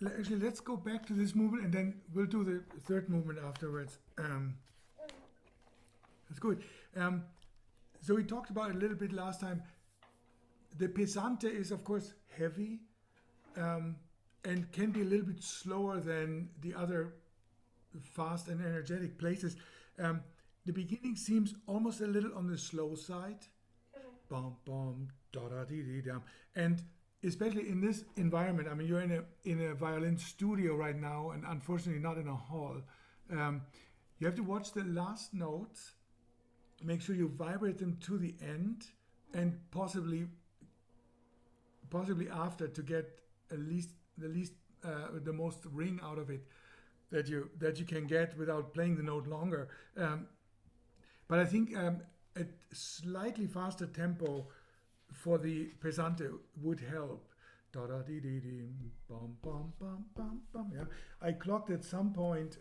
Actually, let's go back to this movement, and then we'll do the third movement afterwards. That's good. So we talked about it a little bit last time. The pesante is, of course, heavy and can be a little bit slower than the other fast and energetic places. The beginning seems almost a little on the slow side. Bum, bum, da da dee dee dum. And especially in this environment, I mean, you're in a violin studio right now, and unfortunately not in a hall. You have to watch the last notes, make sure you vibrate them to the end, and possibly after, to get the most ring out of it that you can get without playing the note longer. But I think a slightly faster tempo for the pesante would help. Da da dee dee dee, bum bum bum bum bum. Yeah, I clocked at some point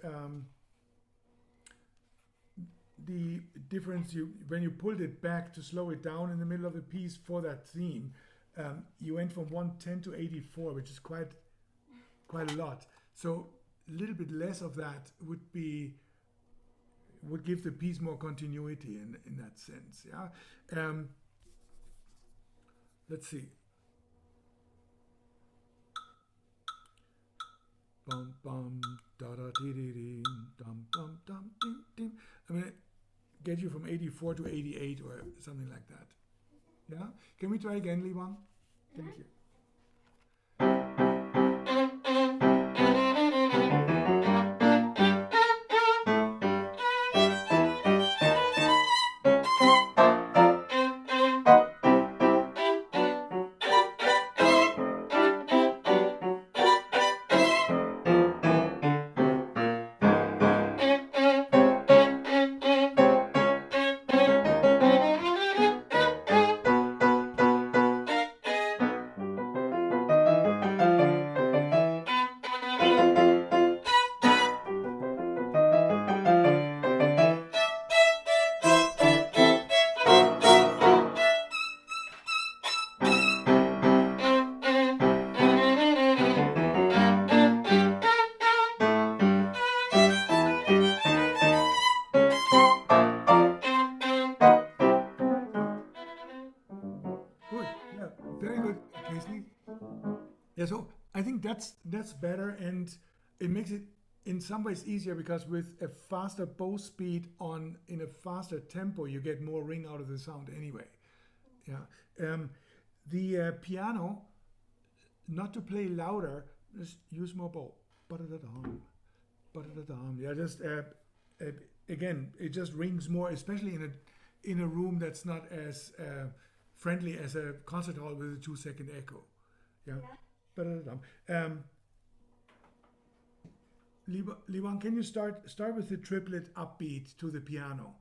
the difference when you pulled it back to slow it down in the middle of the piece for that theme. You went from 110 to 84, which is quite a lot. So a little bit less of that would give the piece more continuity in that sense. Yeah. Let's see. Bum bum da da dee dee dee dum dum dum dim dim. I mean, get you from 84 to 88 or something like that. Yeah. Can we try again, Li-Wang? Thank you. So I think that's better, and it makes it in some ways easier, because with a faster bow speed in a faster tempo, you get more ring out of the sound anyway. Yeah. The piano, not to play louder, just use more bow. Ba-da-da-dum, ba-da-da-dum. Yeah, just again, it just rings more, especially in a room that's not as friendly as a concert hall with a 2-second echo. Yeah. Li-Wang, can you start with the triplet upbeat to the piano?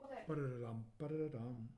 Okay. Ba-da-da-dum, ba-da-da-dum.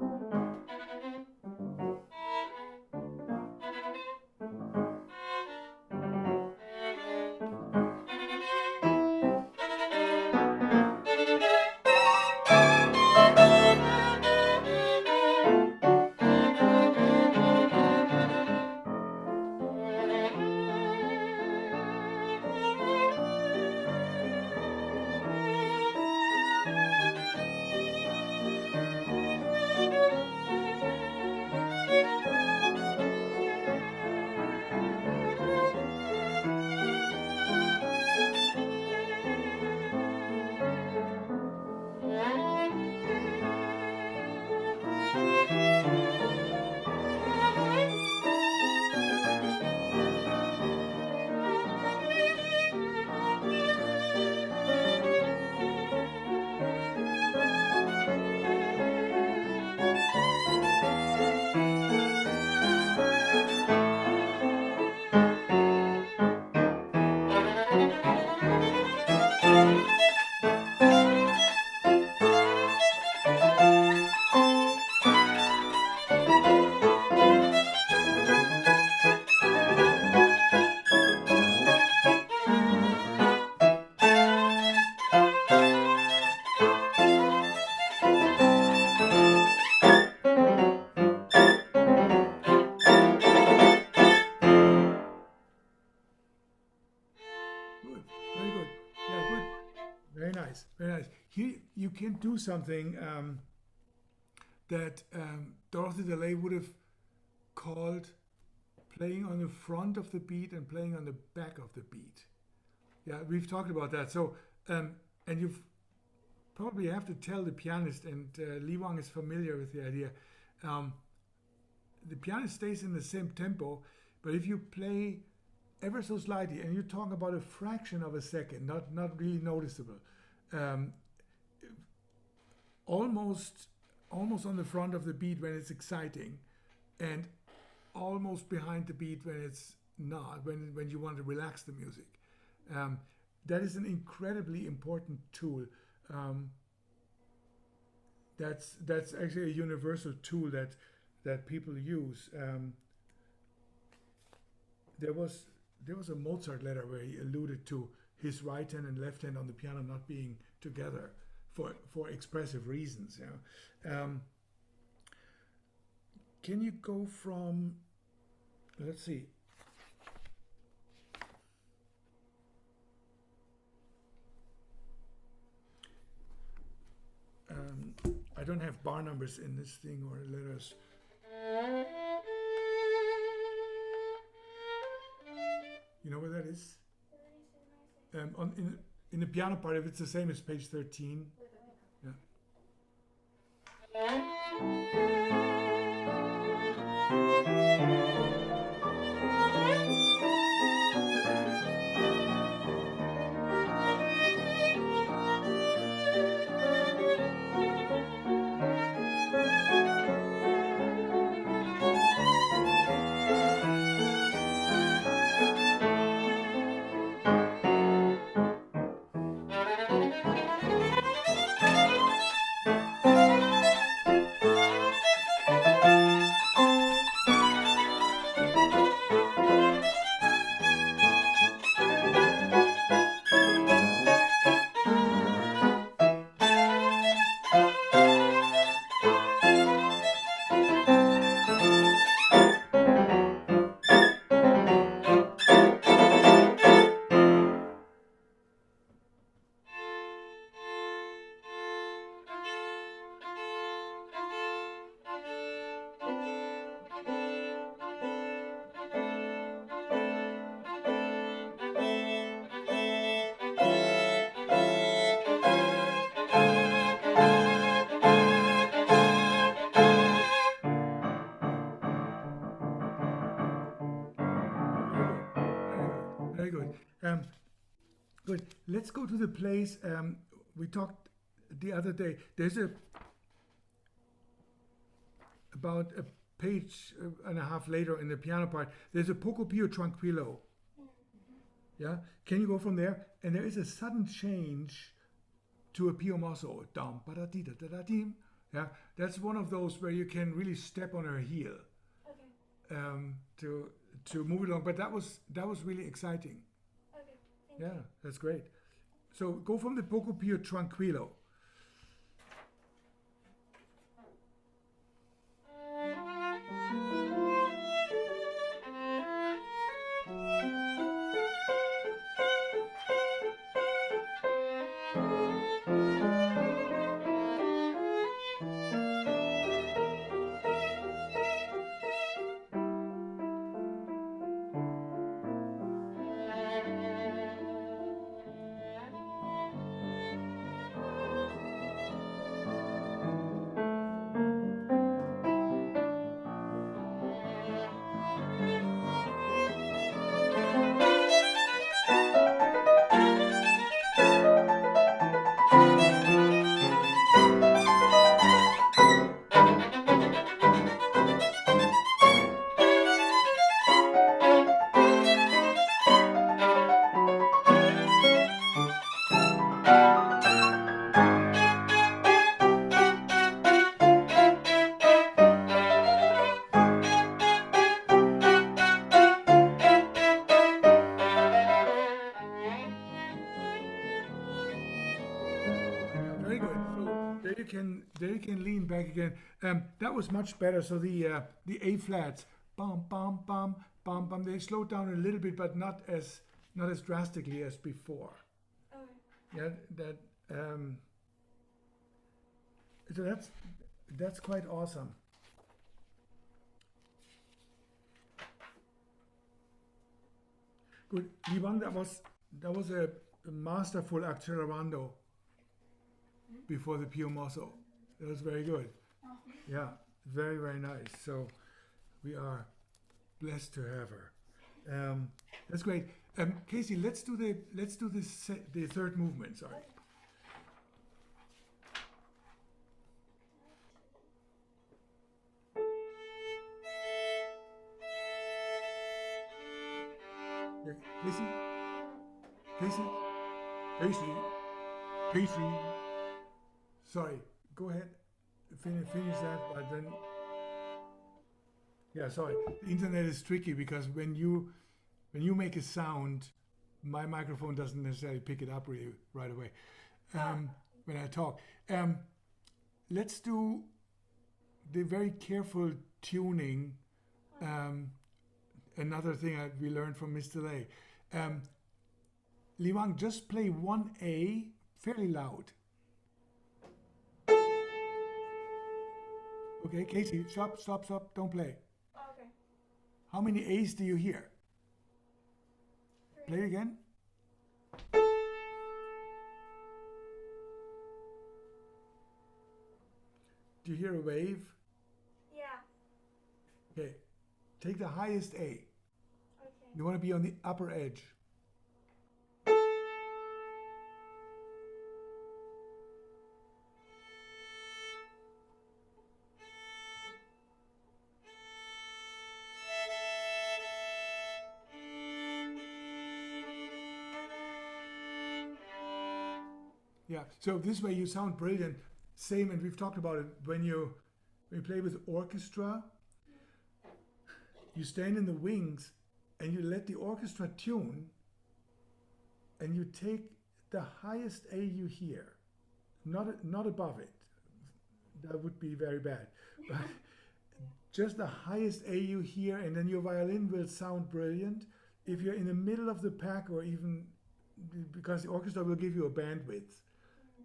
nice, very nice. Here you can do something that Dorothy DeLay would have called playing on the front of the beat and playing on the back of the beat. Yeah, we've talked about that. So, and you've probably have to tell the pianist, and Li Wang is familiar with the idea. The pianist stays in the same tempo, but if you play ever so slightly, and you're talking about a fraction of a second, not really noticeable, almost on the front of the beat when it's exciting, and almost behind the beat when it's not, when you want to relax the music. That is an incredibly important tool. That's actually a universal tool that people use. There was a Mozart letter where he alluded to his right hand and left hand on the piano not being together for expressive reasons. Can you go from, let's see. I don't have bar numbers in this thing or letters. You know where that is? In the piano part, if it's the same as page 13. Yeah. Very good. Good. Let's go to the place we talked the other day. There's about a page and a half later in the piano part, there's a poco più tranquillo. Yeah? Can you go from there? And there is a sudden change to a più mosso. Dum, ba-da-dee, da-da-da-dim. Yeah? That's one of those where you can really step on her heel. Okay. To move it along, but that was really exciting. Okay. Thank Yeah, that's great. So go from the poco più tranquillo. There you can lean back again. That was much better. So the A flats, bum bum bum bum bum, they slowed down a little bit, but not as drastically as before. Okay. Yeah, that Um, so that's quite awesome. Good. Liban, that was a masterful accelerando before the Pio Mosso. That was very good. Yeah, very, very nice. So we are blessed to have her. That's great. Casey, let's do the third movement. Sorry. Yeah, Casey. Sorry, go ahead. Finish that, but then. Yeah, sorry. The internet is tricky because when you make a sound, my microphone doesn't necessarily pick it up really right away when I talk. Let's do the very careful tuning. Another thing we learned from Mr. Lay. Liwang, just play one A fairly loud. Okay, Casey, stop, don't play. Okay. How many A's do you hear? 3. Play again. Do you hear a wave? Yeah. Okay, take the highest A. Okay. You want to be on the upper edge. Yeah, so this way you sound brilliant. Same, and we've talked about it, when you play with orchestra, you stand in the wings and you let the orchestra tune and you take the highest A you hear, not above it. That would be very bad. But just the highest A you hear, and then your violin will sound brilliant. If you're in the middle of the pack, or even because the orchestra will give you a bandwidth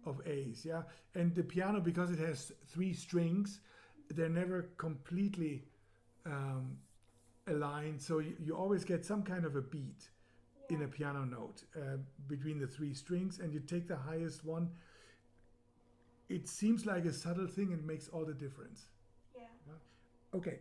of A's, yeah? And the piano, because it has 3 strings, they're never completely aligned, so you always get some kind of a beat in a piano note between the 3 strings, and you take the highest one. It seems like a subtle thing and makes all the difference. Yeah. Okay.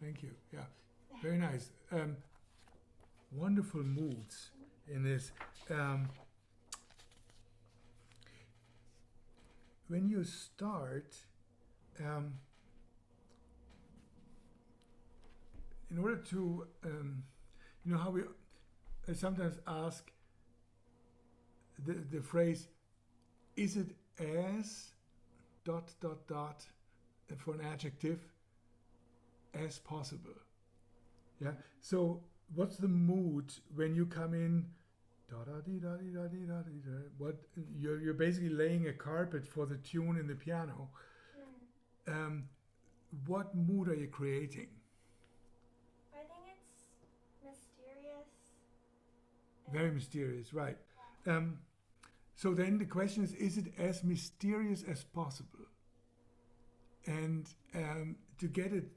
Thank you. Yeah, very nice. Wonderful moods in this. When you start, in order to, you know how I sometimes ask the phrase, is it as ... for an adjective as possible? Yeah. So what's the mood when you come in? What you're basically laying a carpet for the tune in the piano. What mood are you creating? I think it's mysterious. Very mysterious, right? So then the question is it as mysterious as possible? And to get it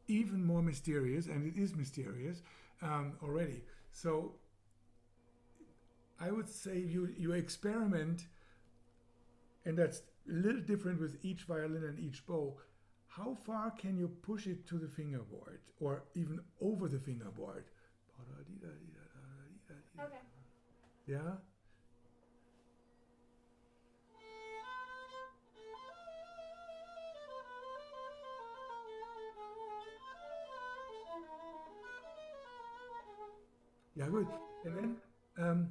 even more mysterious, and it is mysterious already. So I would say you experiment, and that's a little different with each violin and each bow. How far can you push it to the fingerboard, or even over the fingerboard? Okay. Yeah? Yeah, good. And then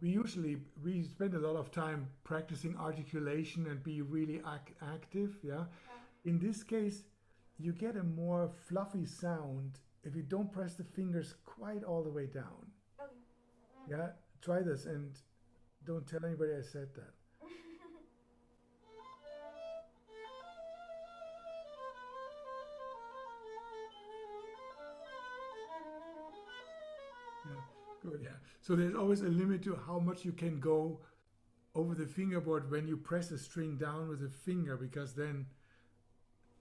we spend a lot of time practicing articulation and be really active. Yeah. In this case, you get a more fluffy sound if you don't press the fingers quite all the way down. Okay. Yeah. Try this and don't tell anybody I said that. Yeah, good, yeah. So there's always a limit to how much you can go over the fingerboard when you press a string down with a finger, because then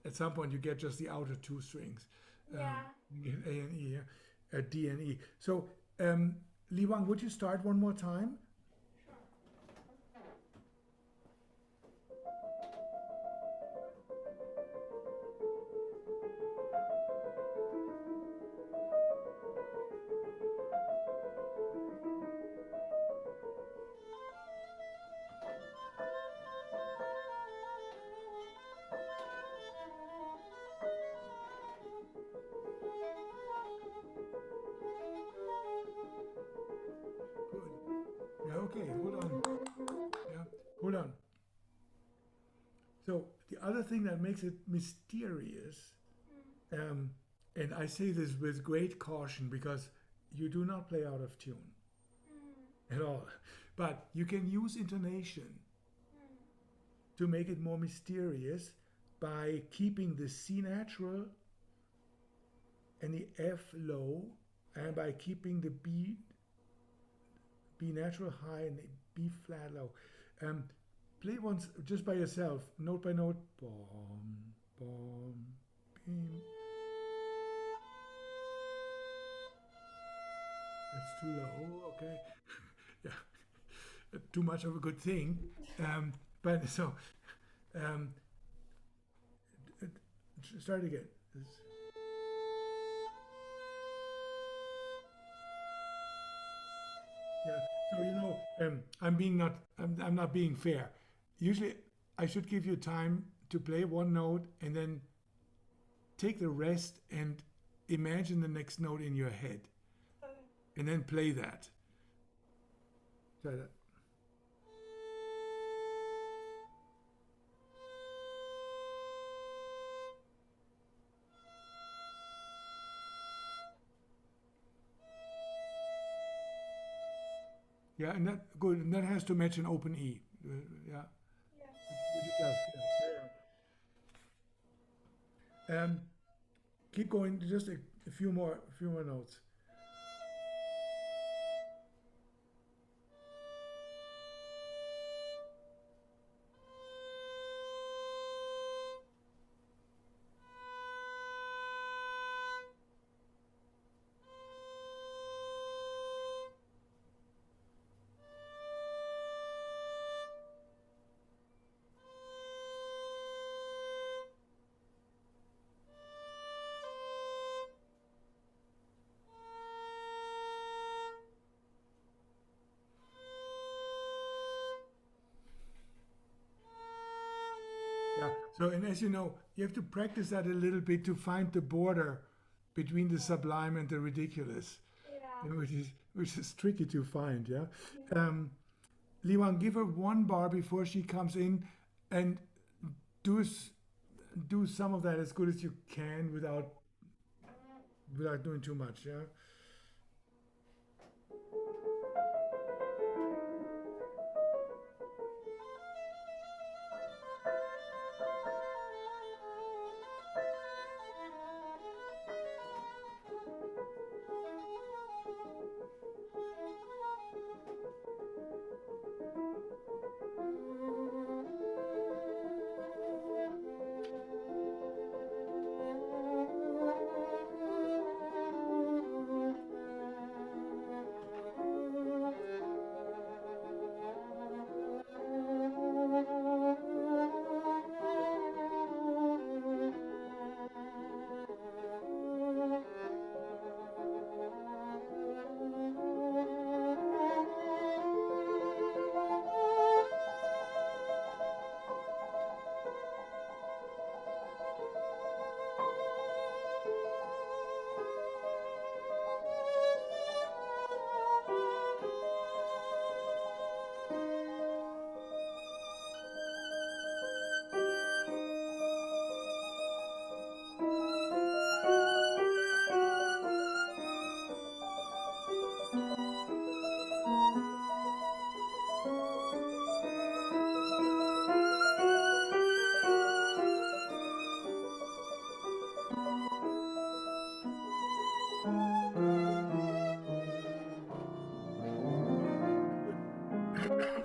at some point you get just the outer two strings. Yeah. You get A and E, yeah? D and E. So, Li Wang, would you start one more time? Yeah, okay, hold on. Yeah, hold on. So the other thing that makes it mysterious, and I say this with great caution because you do not play out of tune at all, but you can use intonation to make it more mysterious by keeping the C natural and the F low, and by keeping the B natural high and the B flat low. Play once just by yourself, note by note. Bom, bom, bim. That's too low, okay. Yeah, too much of a good thing. But so, start again. Yeah. So you know, I'm not being fair. Usually, I should give you time to play one note and then take the rest and imagine the next note in your head, Okay. and then play that. Try that. Yeah, and that good. And that has to match an open E. Yeah, Yeah. which it does. Yeah. Keep going. Just a few more notes. Yeah. So, and as you know, you have to practice that a little bit to find the border between the sublime and the ridiculous, Yeah. which is tricky to find. Yeah. Liwang, give her one bar before she comes in, and do do some of that as good as you can without doing too much. Yeah.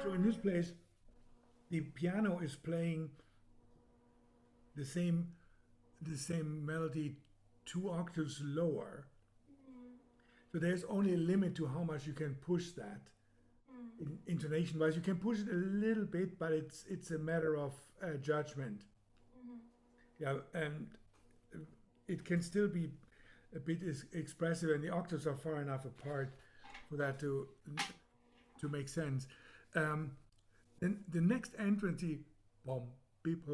So in this place, the piano is playing the same melody 2 octaves lower. So there's only a limit to how much you can push that. Intonation wise, you can push it a little bit, but it's a matter of judgment. Yeah, and it can still be a bit expressive, and the octaves are far enough apart for that to make sense. Then the next entrance, the bom, beep,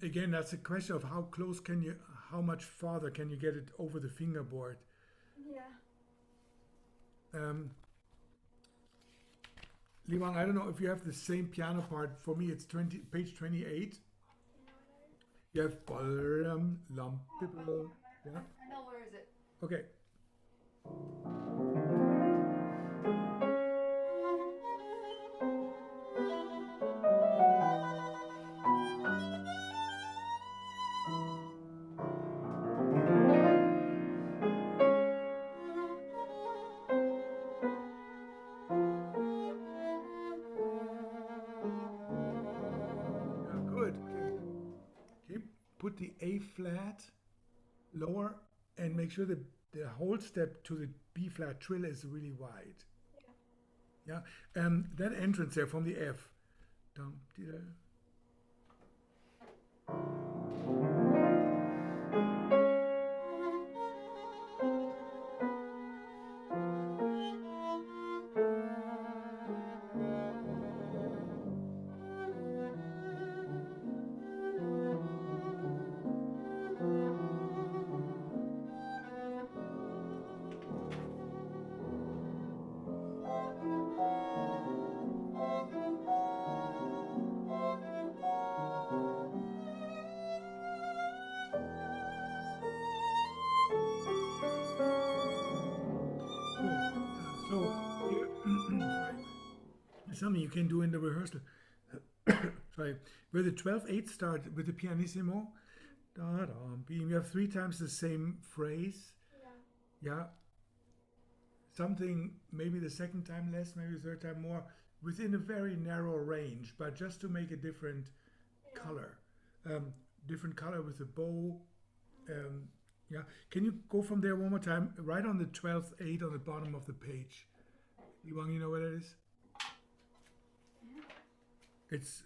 again, that's a question of how close how much farther can you get it over the fingerboard? Yeah. Liwang, I don't know if you have the same piano part. For me, it's page 28. You have yeah. I know, where is it? Okay. Good. Okay. Put the A flat lower and make sure that the whole step to the B flat trill is really wide. Yeah. That entrance there from the F. Dum, dee, something you can do in the rehearsal. Sorry, where the 12/8 start with the pianissimo, you have 3 times the same phrase. Yeah. Something maybe the second time less, maybe the third time more, within a very narrow range, but just to make a different color. Different color with the bow. Yeah. Can you go from there one more time? Right on the 12/8 on the bottom of the page. Liwang, you know what it is? It's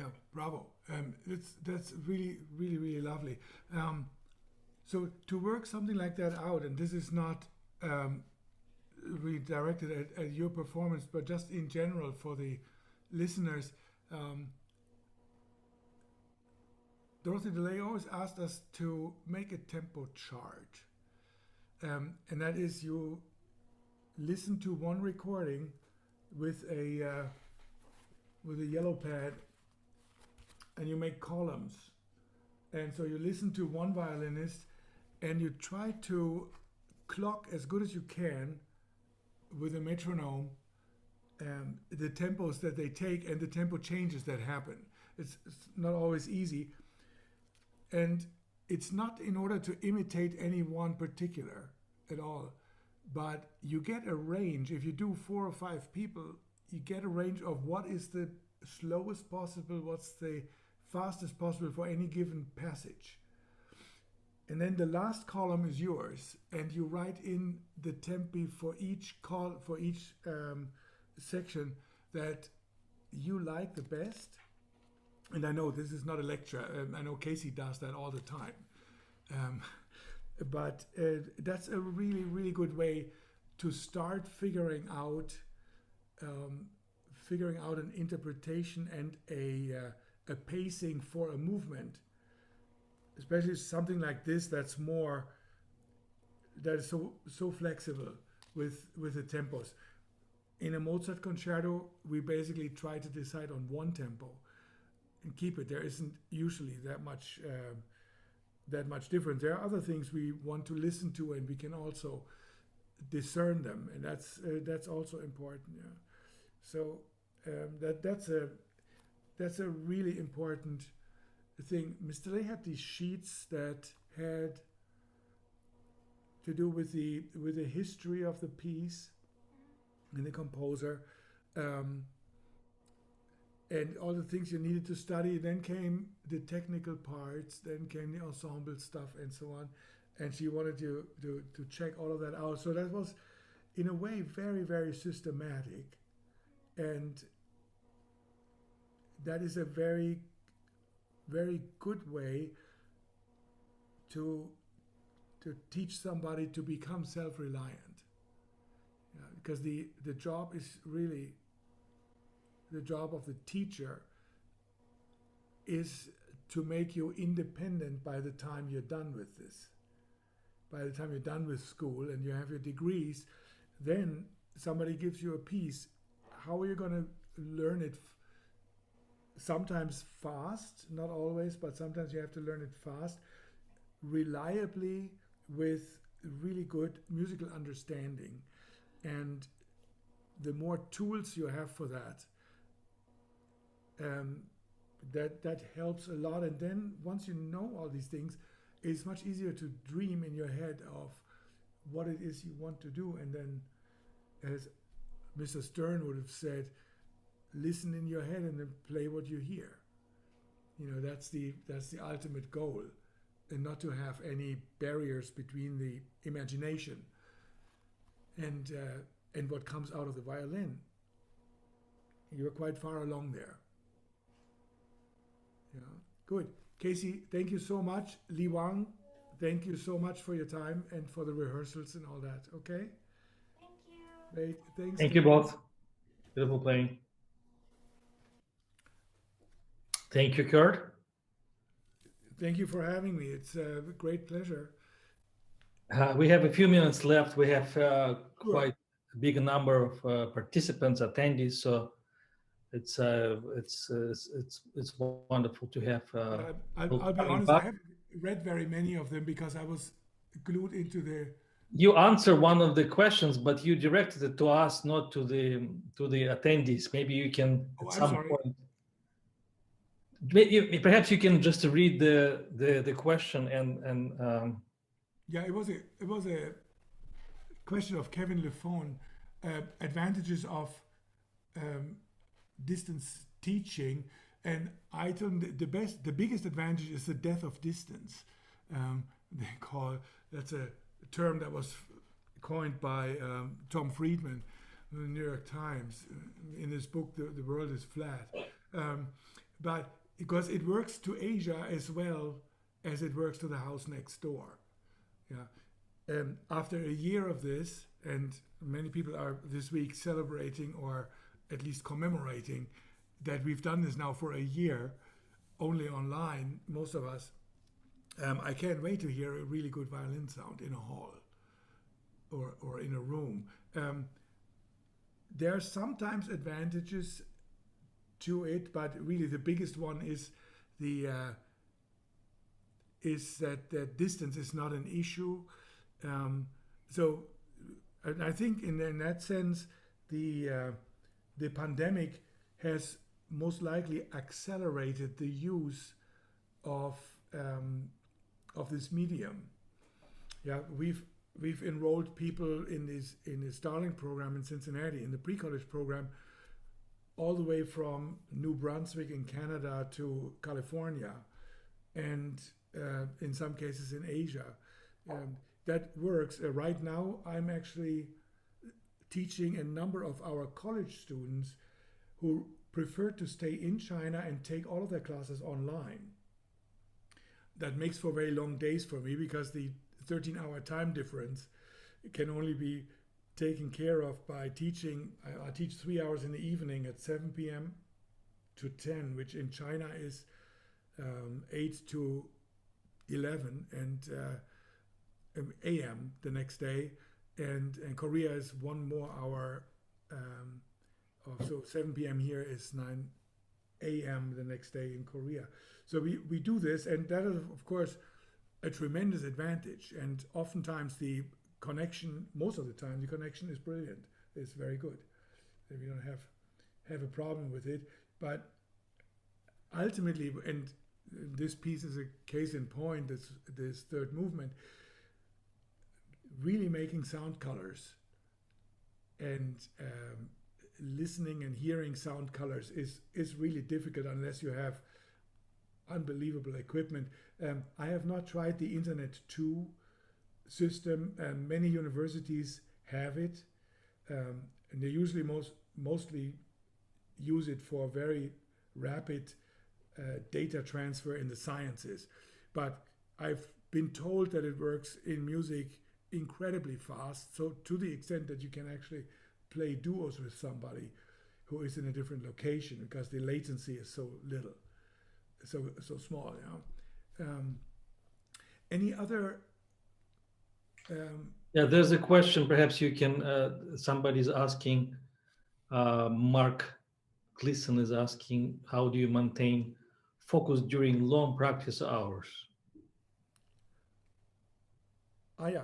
Yeah, bravo. That's really, really, really lovely. So to work something like that out, and this is not really directed at your performance, but just in general for the listeners, Dorothy DeLay always asked us to make a tempo chart. And that is, you listen to one recording with a yellow pad, and you make columns. And so you listen to one violinist and you try to clock as good as you can with a metronome the tempos that they take and the tempo changes that happen. It's not always easy. And it's not in order to imitate any one particular at all, but you get a range. If you do 4 or 5 people, you get a range of what is the slowest possible, what's the fastest possible for any given passage. And then the last column is yours, and you write in the tempi for each section that you like the best. And I know this is not a lecture. I know Casey does that all the time. But that's a really, really good way to start figuring out an interpretation and a pacing for a movement, especially something like this that is so flexible with the tempos. In a Mozart concerto, we basically try to decide on one tempo and keep it. There isn't usually that much difference. There are other things we want to listen to, and we can also discern them, and that's also important. Yeah. So that's a really important thing. Mr. Lay had these sheets that had to do with the history of the piece and the composer, and all the things you needed to study. Then came the technical parts, then came the ensemble stuff, and so on. And she wanted to check all of that out. So that was, in a way, very, very systematic. And that is a very, very good way to teach somebody to become self-reliant. Yeah, because the job is really, the job of the teacher is to make you independent by the time you're done with this. By the time you're done with school and you have your degrees, then somebody gives you a piece. How are you going to learn it? Sometimes fast, not always, but sometimes you have to learn it fast, reliably, with really good musical understanding. And the more tools you have for that, that helps a lot. And then once you know all these things, it's much easier to dream in your head of what it is you want to do. And then, as Mr. Stern would have said, listen in your head and then play what you hear. You know, that's the ultimate goal, and not to have any barriers between the imagination and what comes out of the violin. You're quite far along there. Yeah, good. Casey, thank you so much. Li Wang, thank you so much for your time and for the rehearsals and all that. Okay? Thank you. Great. Thanks. Thank you both. Beautiful playing. Thank you, Kurt. Thank you for having me. It's a great pleasure. We have a few minutes left. We have Sure. quite a big number of participants, attendees. So it's wonderful to have. I'll be honest. I haven't read very many of them because I was glued into the. You answer one of the questions, but you directed it to us, not to the attendees. Maybe you can at some point. Perhaps you can just read the question and. Yeah, it was a question of Kevin Lefone, advantages of distance teaching, and I told him the biggest advantage is the death of distance. That's a term that was coined by Tom Friedman in the New York Times in his book The World is Flat. but because it works to Asia as well as it works to the house next door. Yeah. After a year of this, and many people are this week celebrating or at least commemorating that we've done this now for a year, only online, most of us, I can't wait to hear a really good violin sound in a hall or in a room. There are sometimes advantages to it, but really the biggest one is that the distance is not an issue. So and I think in that sense, the pandemic has most likely accelerated the use of this medium. Yeah, we've enrolled people in the Starling program in Cincinnati, in the pre-college program, all the way from New Brunswick in Canada to California, and in some cases in Asia. That works. Right now, I'm actually teaching a number of our college students who prefer to stay in China and take all of their classes online. That makes for very long days for me because the 13-hour time difference can only be taken care of by teaching. I teach 3 hours in the evening at 7 p.m. to 10, which in China is 8 to 11 and a.m. the next day, and Korea is 1 more hour. So 7 p.m. here is 9 a.m. the next day in Korea. So we do this, and that is, of course, a tremendous advantage. And oftentimes the connection, most of the time, the connection is brilliant. It's very good. We don't have a problem with it. But ultimately, and this piece is a case in point, this third movement, really making sound colors and listening and hearing sound colors is really difficult unless you have unbelievable equipment. I have not tried the Internet 2 system. Many universities have it, and they usually mostly use it for very rapid data transfer in the sciences. But I've been told that it works in music incredibly fast, so to the extent that you can actually play duos with somebody who is in a different location because the latency is so little, so small. Any other? Yeah, there's a question. Perhaps you can. Somebody's asking. Mark Gleason is asking, how do you maintain focus during long practice hours? Yeah.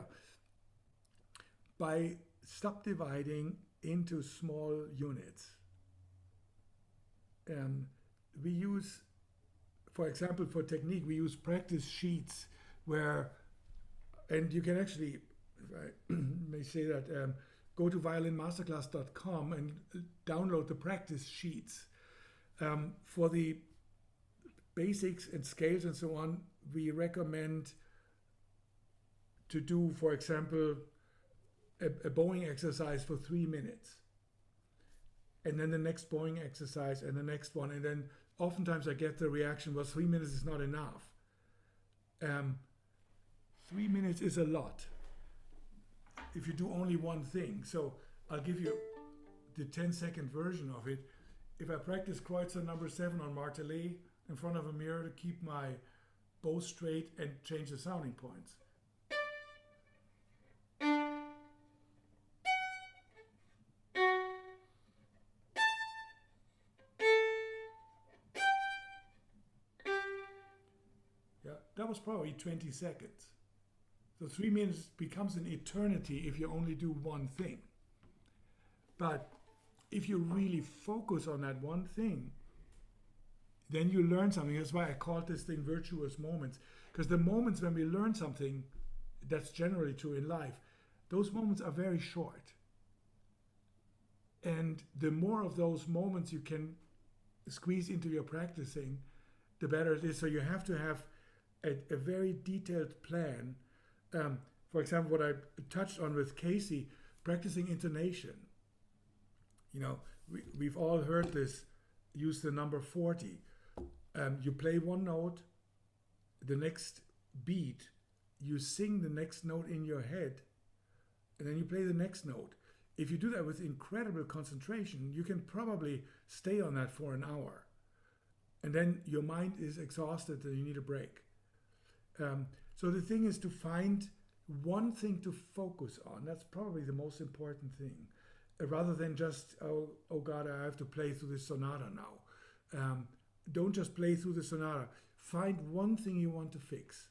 By subdividing into small units. We use, for example, for technique, we use practice sheets where, and you can actually, if I may say that, go to violinmasterclass.com and download the practice sheets. For the basics and scales and so on, we recommend to do, for example, a bowing exercise for 3 minutes, and then the next bowing exercise and the next one, and then oftentimes I get the reaction, well, 3 minutes is not enough. 3 minutes is a lot if you do only one thing. So I'll give you the 10-second version of it. If I practice Kreutzer number 7 on Martelet in front of a mirror to keep my bow straight and change the sounding points. That was probably 20 seconds. So 3 minutes becomes an eternity if you only do one thing. But if you really focus on that one thing, then you learn something. That's why I called this thing virtuous moments. Because the moments when we learn something, that's generally true in life, those moments are very short. And the more of those moments you can squeeze into your practicing, the better it is. So you have to have a very detailed plan. For example, what I touched on with Casey, practicing intonation. You know, we've all heard this, use the number 40. You play one note, the next beat, you sing the next note in your head, and then you play the next note. If you do that with incredible concentration, you can probably stay on that for an hour. And then your mind is exhausted and you need a break. So the thing is to find one thing to focus on. That's probably the most important thing. Rather than just, oh God, I have to play through this sonata now. Don't just play through the sonata. Find one thing you want to fix,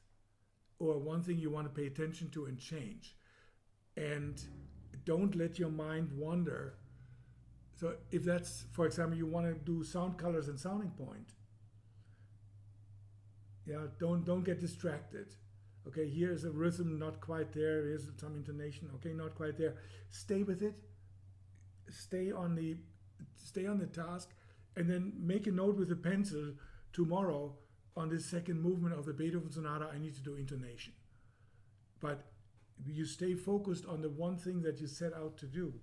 or one thing you want to pay attention to and change. And don't let your mind wander. So if that's, for example, you want to do sound colors and sounding point, don't get distracted. Okay, here's a rhythm not quite there. Here's some intonation. Okay, not quite there. Stay with it. Stay on the task, and then make a note with a pencil tomorrow on the second movement of the Beethoven sonata. I need to do intonation. But you stay focused on the one thing that you set out to do.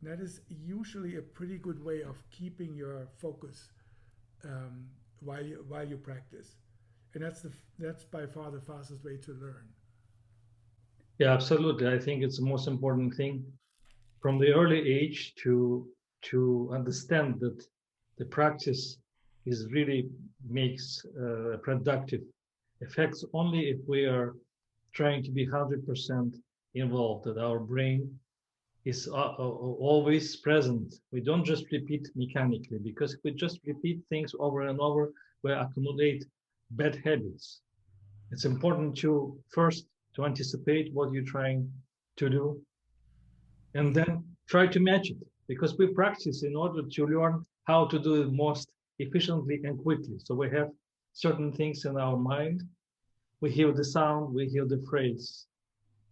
And that is usually a pretty good way of keeping your focus while you practice. And that's by far the fastest way to learn. Yeah, absolutely. I think it's the most important thing from the early age to understand that the practice is really makes productive effects only if we are trying to be 100% involved, that our brain is always present. We don't just repeat mechanically, because if we just repeat things over and over, we accumulate bad habits. It's important to first to anticipate what you're trying to do, and then try to match it, because we practice in order to learn how to do it most efficiently and quickly. So we have certain things in our mind. We hear the sound, we hear the phrase.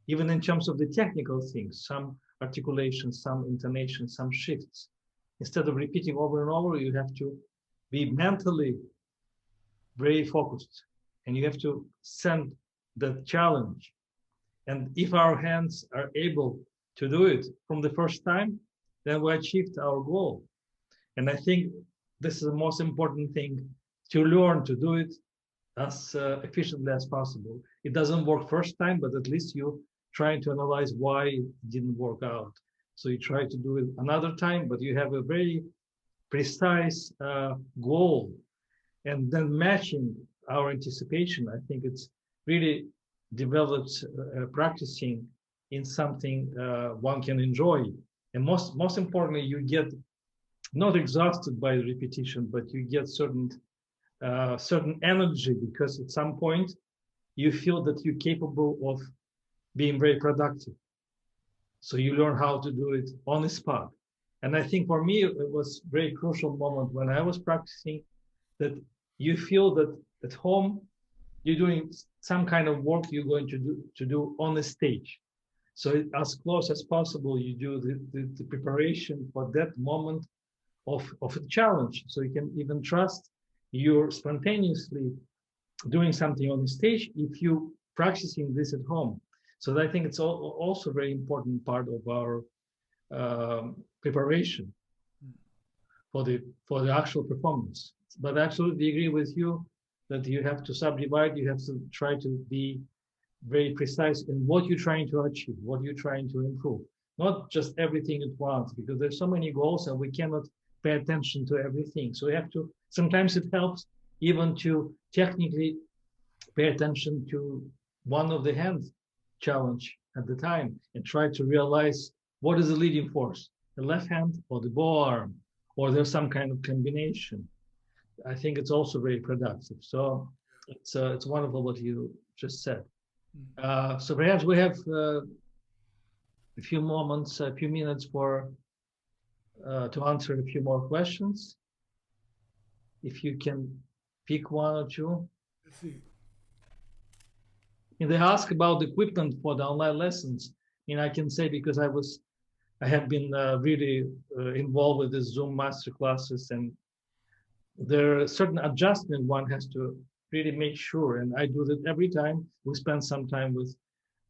Even in terms of the technical things, some articulation, some intonation, some shifts. Instead of repeating over and over, you have to be mentally very focused, and you have to send the challenge. And if our hands are able to do it from the first time, then we achieved our goal. And I think this is the most important thing, to learn to do it as efficiently as possible. It doesn't work first time, but at least you try to analyze why it didn't work out. So you try to do it another time, but you have a very precise goal. And then matching our anticipation, I think it's really developed practicing in something one can enjoy. And most importantly, you get not exhausted by the repetition, but you get certain energy, because at some point you feel that you're capable of being very productive. So you learn how to do it on the spot. And I think for me, it was a very crucial moment when I was practicing, that you feel that at home, you're doing some kind of work you're going to do on the stage. So as close as possible, you do the preparation for that moment of a challenge. So you can even trust you're spontaneously doing something on the stage if you practicing this at home. So I think it's also a very important part of our preparation for the actual performance. But I absolutely agree with you that you have to subdivide, you have to try to be very precise in what you're trying to achieve, what you're trying to improve. Not just everything at once, because there's so many goals and we cannot pay attention to everything. So we have to, sometimes it helps even to technically pay attention to one of the hand challenge at the time and try to realize what is the leading force, the left hand or the bow arm, or there's some kind of combination. I think it's also very productive. So it's wonderful what you just said. So perhaps we have a few moments, a few minutes for to answer a few more questions. If you can pick one or two. Let's see. And they ask about the equipment for the online lessons. And I can say, because I have been really involved with the Zoom master classes, and there are certain adjustment one has to really make sure, and I do that every time. We spend some time with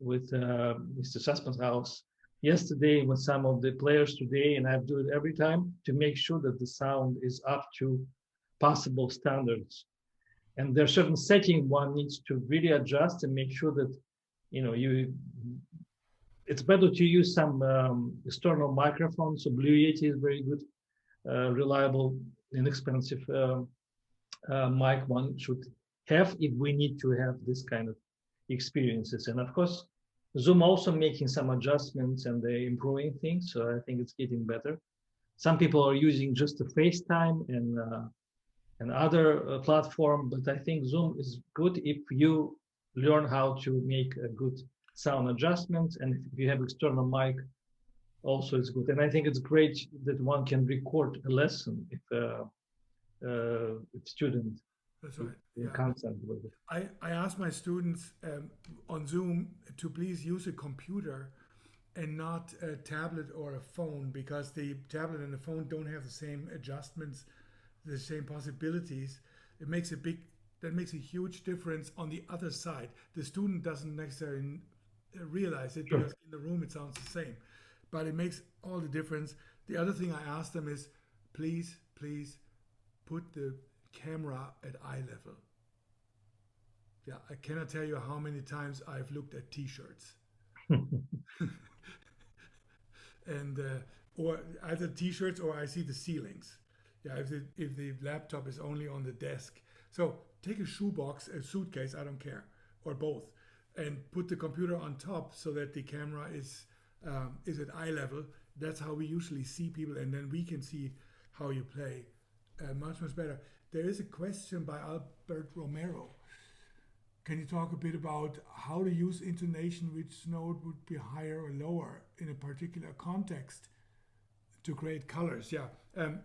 Mr. Sassmannshaus yesterday, with some of the players today, and I do it every time to make sure that the sound is up to possible standards. and there's certain setting one needs to really adjust and make sure that it's better to use some external microphones. So Blue Yeti is very good, reliable, inexpensive mic one should have if we need to have this kind of experiences. And of course, Zoom also making some adjustments and they're improving things. So I think it's getting better. Some people are using just the FaceTime and other platform, but I think Zoom is good if you learn how to make a good sound adjustments, and if you have external mic, also it's good. And I think it's great that one can record a lesson if student. That's right. Yeah. Constant with it. I ask my students on Zoom to please use a computer and not a tablet or a phone, because the tablet and the phone don't have the same adjustments, the same possibilities. That makes a huge difference on the other side. The student doesn't necessarily realize it, because in the room it sounds the same, but it makes all the difference. The other thing I ask them is, please put the camera at eye level. Yeah, I cannot tell you how many times I've looked at t-shirts and or either t-shirts or I see the ceilings. Yeah, if the laptop is only on the desk. So take a shoebox, a suitcase, I don't care, or both, and put the computer on top so that the camera is at eye level. That's how we usually see people, and then we can see how you play much better. There is a question by Albert Romero. Can you talk a bit about how to use intonation, which note would be higher or lower in a particular context to create colors? Yeah,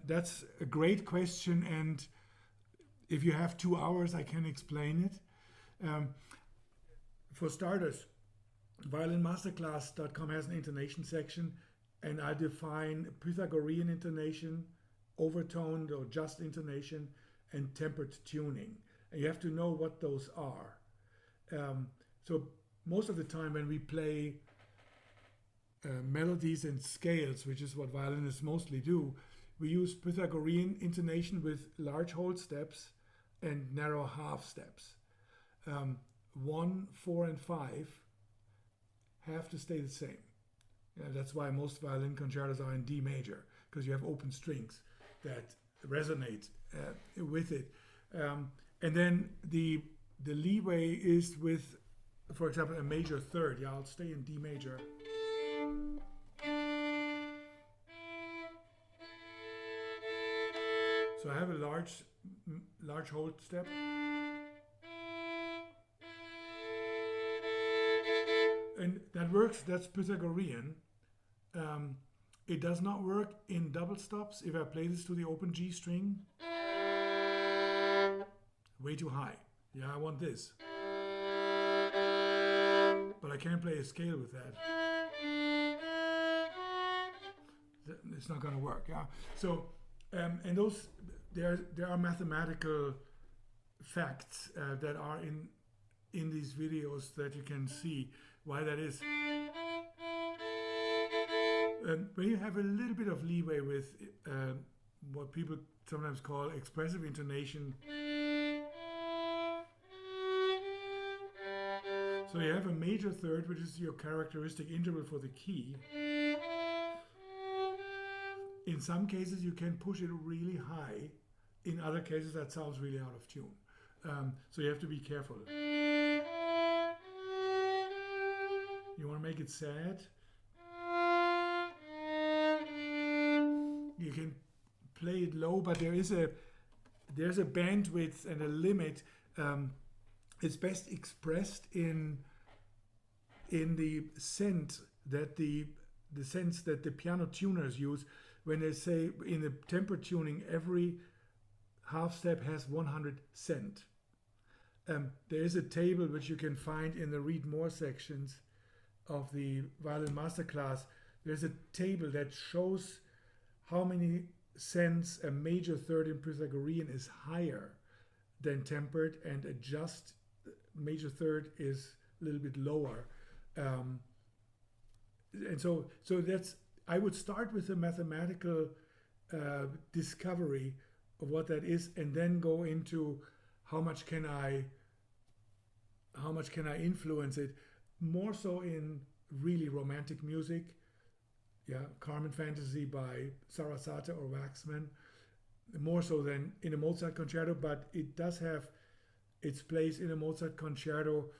that's a great question, and if you have 2 hours, I can explain it. For starters, violinmasterclass.com has an intonation section, and I define Pythagorean intonation, overtoned or just intonation, and tempered tuning. And you have to know what those are. So most of the time when we play melodies and scales, which is what violinists mostly do, we use Pythagorean intonation with large hold steps and narrow half steps. 1, 4, and 5 have to stay the same. That's why most violin concertos are in D major, because you have open strings that resonate with it. And then the leeway is with, for example, a major third. Yeah, I'll stay in D major. So I have a large hold step. And that works, that's Pythagorean. It does not work in double stops. If I play this to the open G string, way too high. Yeah, I want this. But I can't play a scale with that. It's not gonna work, yeah? So, and those, there are mathematical facts that are in these videos that you can see why that is. When you have a little bit of leeway with what people sometimes call expressive intonation. So you have a major third, which is your characteristic interval for the key. In some cases, you can push it really high. In other cases, that sounds really out of tune. So you have to be careful. You want to make it sad? You can play it low, but there's a bandwidth and a limit. It's best expressed in the sense that the piano tuners use when they say in the temper tuning every half step has 100 cent. There is a table which you can find in the read more sections of the Violin Masterclass. There's a table that shows how many cents a major third in Pythagorean is higher than tempered, and a just major third is a little bit lower. And so that's, I would start with a mathematical discovery of what that is, and then go into how much can I influence it? More so in really romantic music, yeah, Carmen Fantasy by Sarasate or Waxman, more so than in a Mozart concerto, but it does have its place in a Mozart concerto.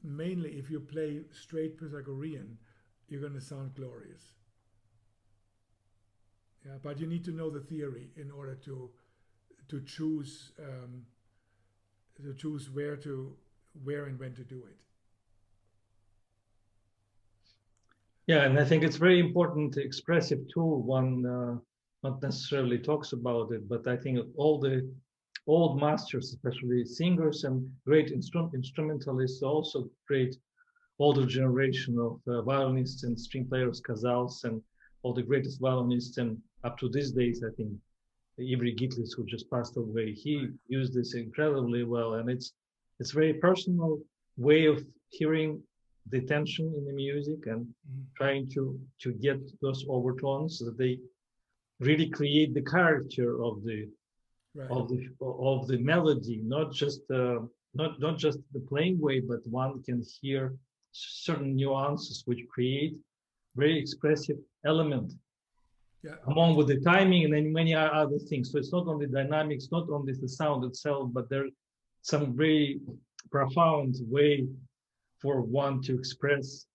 Mainly if you play straight Pythagorean, you're going to sound glorious. Yeah, but you need to know the theory in order to choose where and when to do it. Yeah, and I think it's very important expressive tool. One not necessarily talks about it, but I think all the old masters, especially singers and great instrumentalists, also great older generation of violinists and string players, Casals, and all the greatest violinists, and up to these days, I think Ivry Gitlis, who just passed away, he used this incredibly well, and it's very personal way of hearing the tension in the music and trying to get those overtones so that they really create the character of the of the melody, not just not just the playing way, but one can hear certain nuances which create very expressive element along with the timing and then many other things. So it's not only dynamics, not only the sound itself, but there's some very profound way for one to express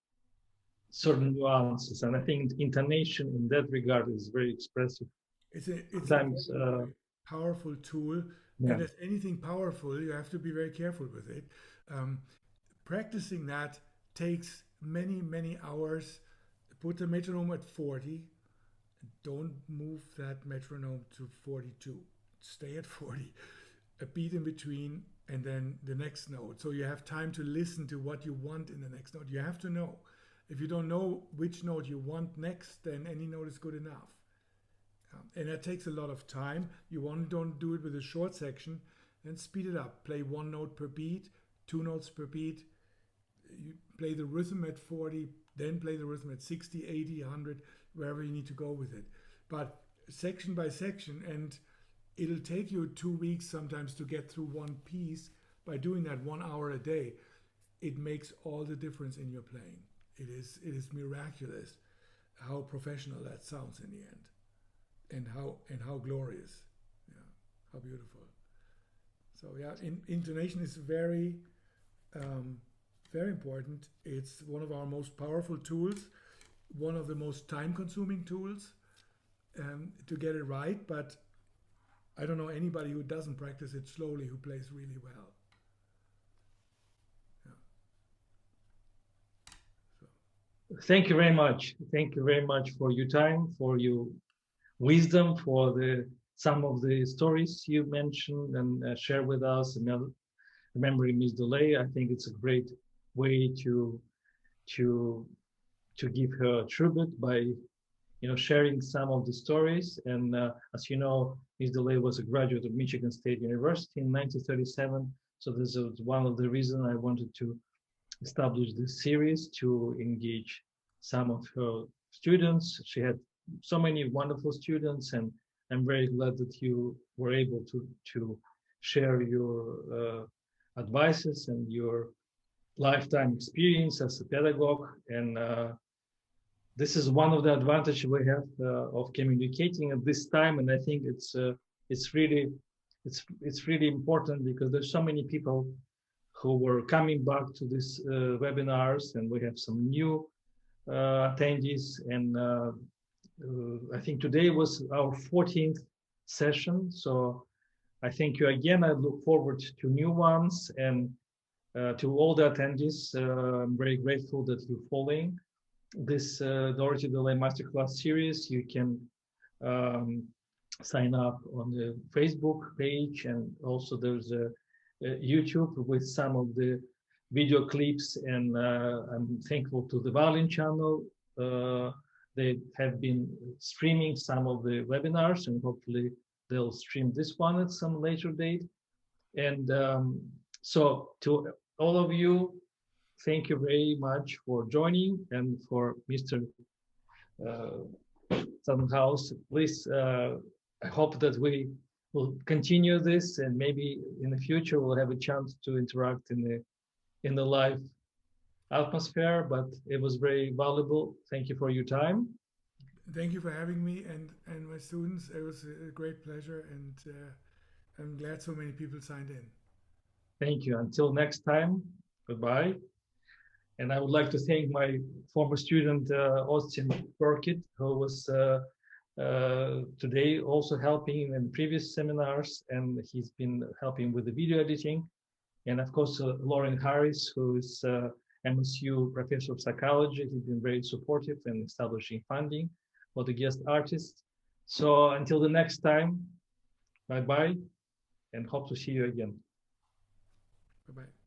certain nuances. And I think intonation in that regard is very expressive. It's a powerful tool. And as anything powerful, you have to be very careful with it. Practicing that takes many, many hours. Put the metronome at 40. Don't move that metronome to 42. Stay at 40. A beat in between and then the next note. So you have time to listen to what you want in the next note. You have to know. If you don't know which note you want next, then any note is good enough. And that takes a lot of time. Don't do it with a short section, then speed it up. Play one note per beat, 2 notes per beat. You play the rhythm at 40, then play the rhythm at 60, 80, 100, wherever you need to go with it. But section by section, and it'll take you 2 weeks sometimes to get through one piece. By doing that 1 hour a day, it makes all the difference in your playing. It is miraculous how professional that sounds in the end. And how glorious, yeah, how beautiful. So yeah, intonation is very, very important. It's one of our most powerful tools, one of the most time-consuming tools to get it right. But I don't know anybody who doesn't practice it slowly who plays really well. Yeah. So. Thank you very much. Thank you very much for your time, for your wisdom, for some of the stories you mentioned and share with us. Remembering Ms. DeLay, I think it's a great way to give her tribute by sharing some of the stories. And as you know, Ms. DeLay was a graduate of Michigan State University in 1937. So this is one of the reasons I wanted to establish this series, to engage some of her students. She had so many wonderful students, and I'm very glad that you were able to share your advices and your lifetime experience as a pedagogue. And this is one of the advantages we have of communicating at this time. And I think it's really important, because there's so many people who were coming back to these webinars, and we have some new attendees. And I think today was our 14th session. So I thank you again. I look forward to new ones, and to all the attendees. I'm very grateful that you're following this Dorothy DeLay MasterClass Series. You can sign up on the Facebook page, and also there's a YouTube with some of the video clips. And I'm thankful to the Violin channel. They have been streaming some of the webinars, and hopefully they'll stream this one at some later date. And so to all of you, thank you very much for joining. And for Mr. Sassmannshaus, please, I hope that we we'll continue this, and maybe in the future we'll have a chance to interact in the live atmosphere. But it was very valuable. Thank you for your time. Thank you for having me and my students. It was a great pleasure, and I'm glad so many people signed in. Thank you. Until next time, goodbye. And I would like to thank my former student, Austin Burket, who was today also helping in previous seminars, and he's been helping with the video editing. And of course, Lauren Harris, who is MSU Professor of Psychology. He's been very supportive in establishing funding for the guest artists. So until the next time, bye-bye, and hope to see you again. Bye-bye.